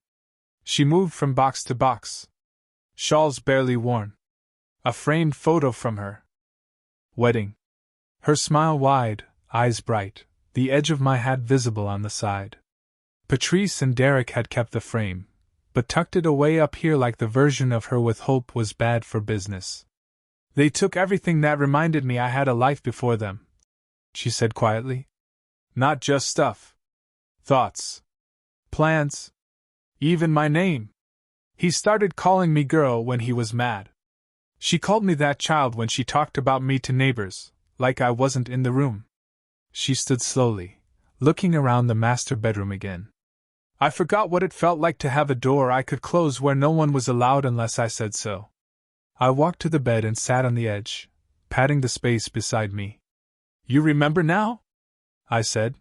She moved from box to box. Shawls barely worn. A framed photo from her wedding. Her smile wide, eyes bright, the edge of my hat visible on the side. Patrice and Derek had kept the frame, but tucked it away up here like the version of her with hope was bad for business. They took everything that reminded me I had a life before them, she said quietly. Not just stuff. Thoughts. Plans. Even my name. He started calling me girl when he was mad. She called me that child when she talked about me to neighbors, like I wasn't in the room. She stood slowly, looking around the master bedroom again. I forgot what it felt like to have a door I could close where no one was allowed unless I said so. I walked to the bed and sat on the edge, patting the space beside me. You remember now? I said.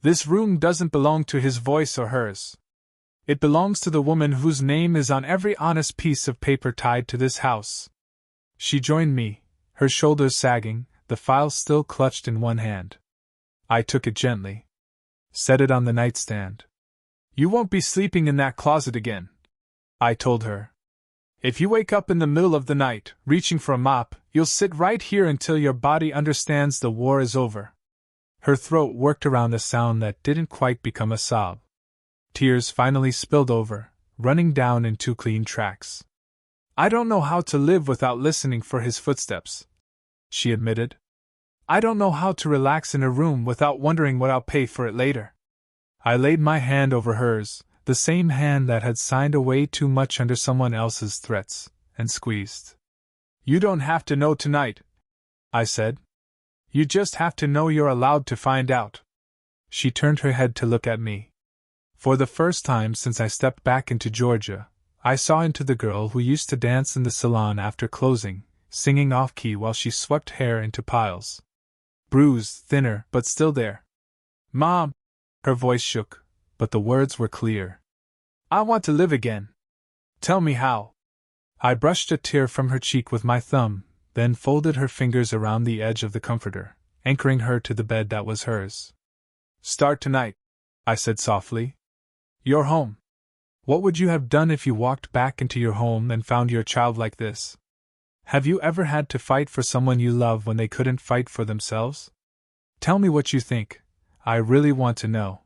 This room doesn't belong to his voice or hers. It belongs to the woman whose name is on every honest piece of paper tied to this house. She joined me, her shoulders sagging, the file still clutched in one hand. I took it gently. Set it on the nightstand. You won't be sleeping in that closet again, I told her. If you wake up in the middle of the night, reaching for a mop, you'll sit right here until your body understands the war is over. Her throat worked around a sound that didn't quite become a sob. Tears finally spilled over, running down in 2 clean tracks. I don't know how to live without listening for his footsteps, she admitted. I don't know how to relax in a room without wondering what I'll pay for it later. I laid my hand over hers, the same hand that had signed away too much under someone else's threats, and squeezed. You don't have to know tonight, I said. You just have to know you're allowed to find out. She turned her head to look at me. For the first time since I stepped back into Georgia, I saw into the girl who used to dance in the salon after closing, singing off-key while she swept hair into piles. Bruised, thinner, but still there. Mom! Her voice shook, but the words were clear. I want to live again. Tell me how. I brushed a tear from her cheek with my thumb, then folded her fingers around the edge of the comforter, anchoring her to the bed that was hers. Start tonight, I said softly. You're home. What would you have done if you walked back into your home and found your child like this? Have you ever had to fight for someone you love when they couldn't fight for themselves? Tell me what you think. I really want to know.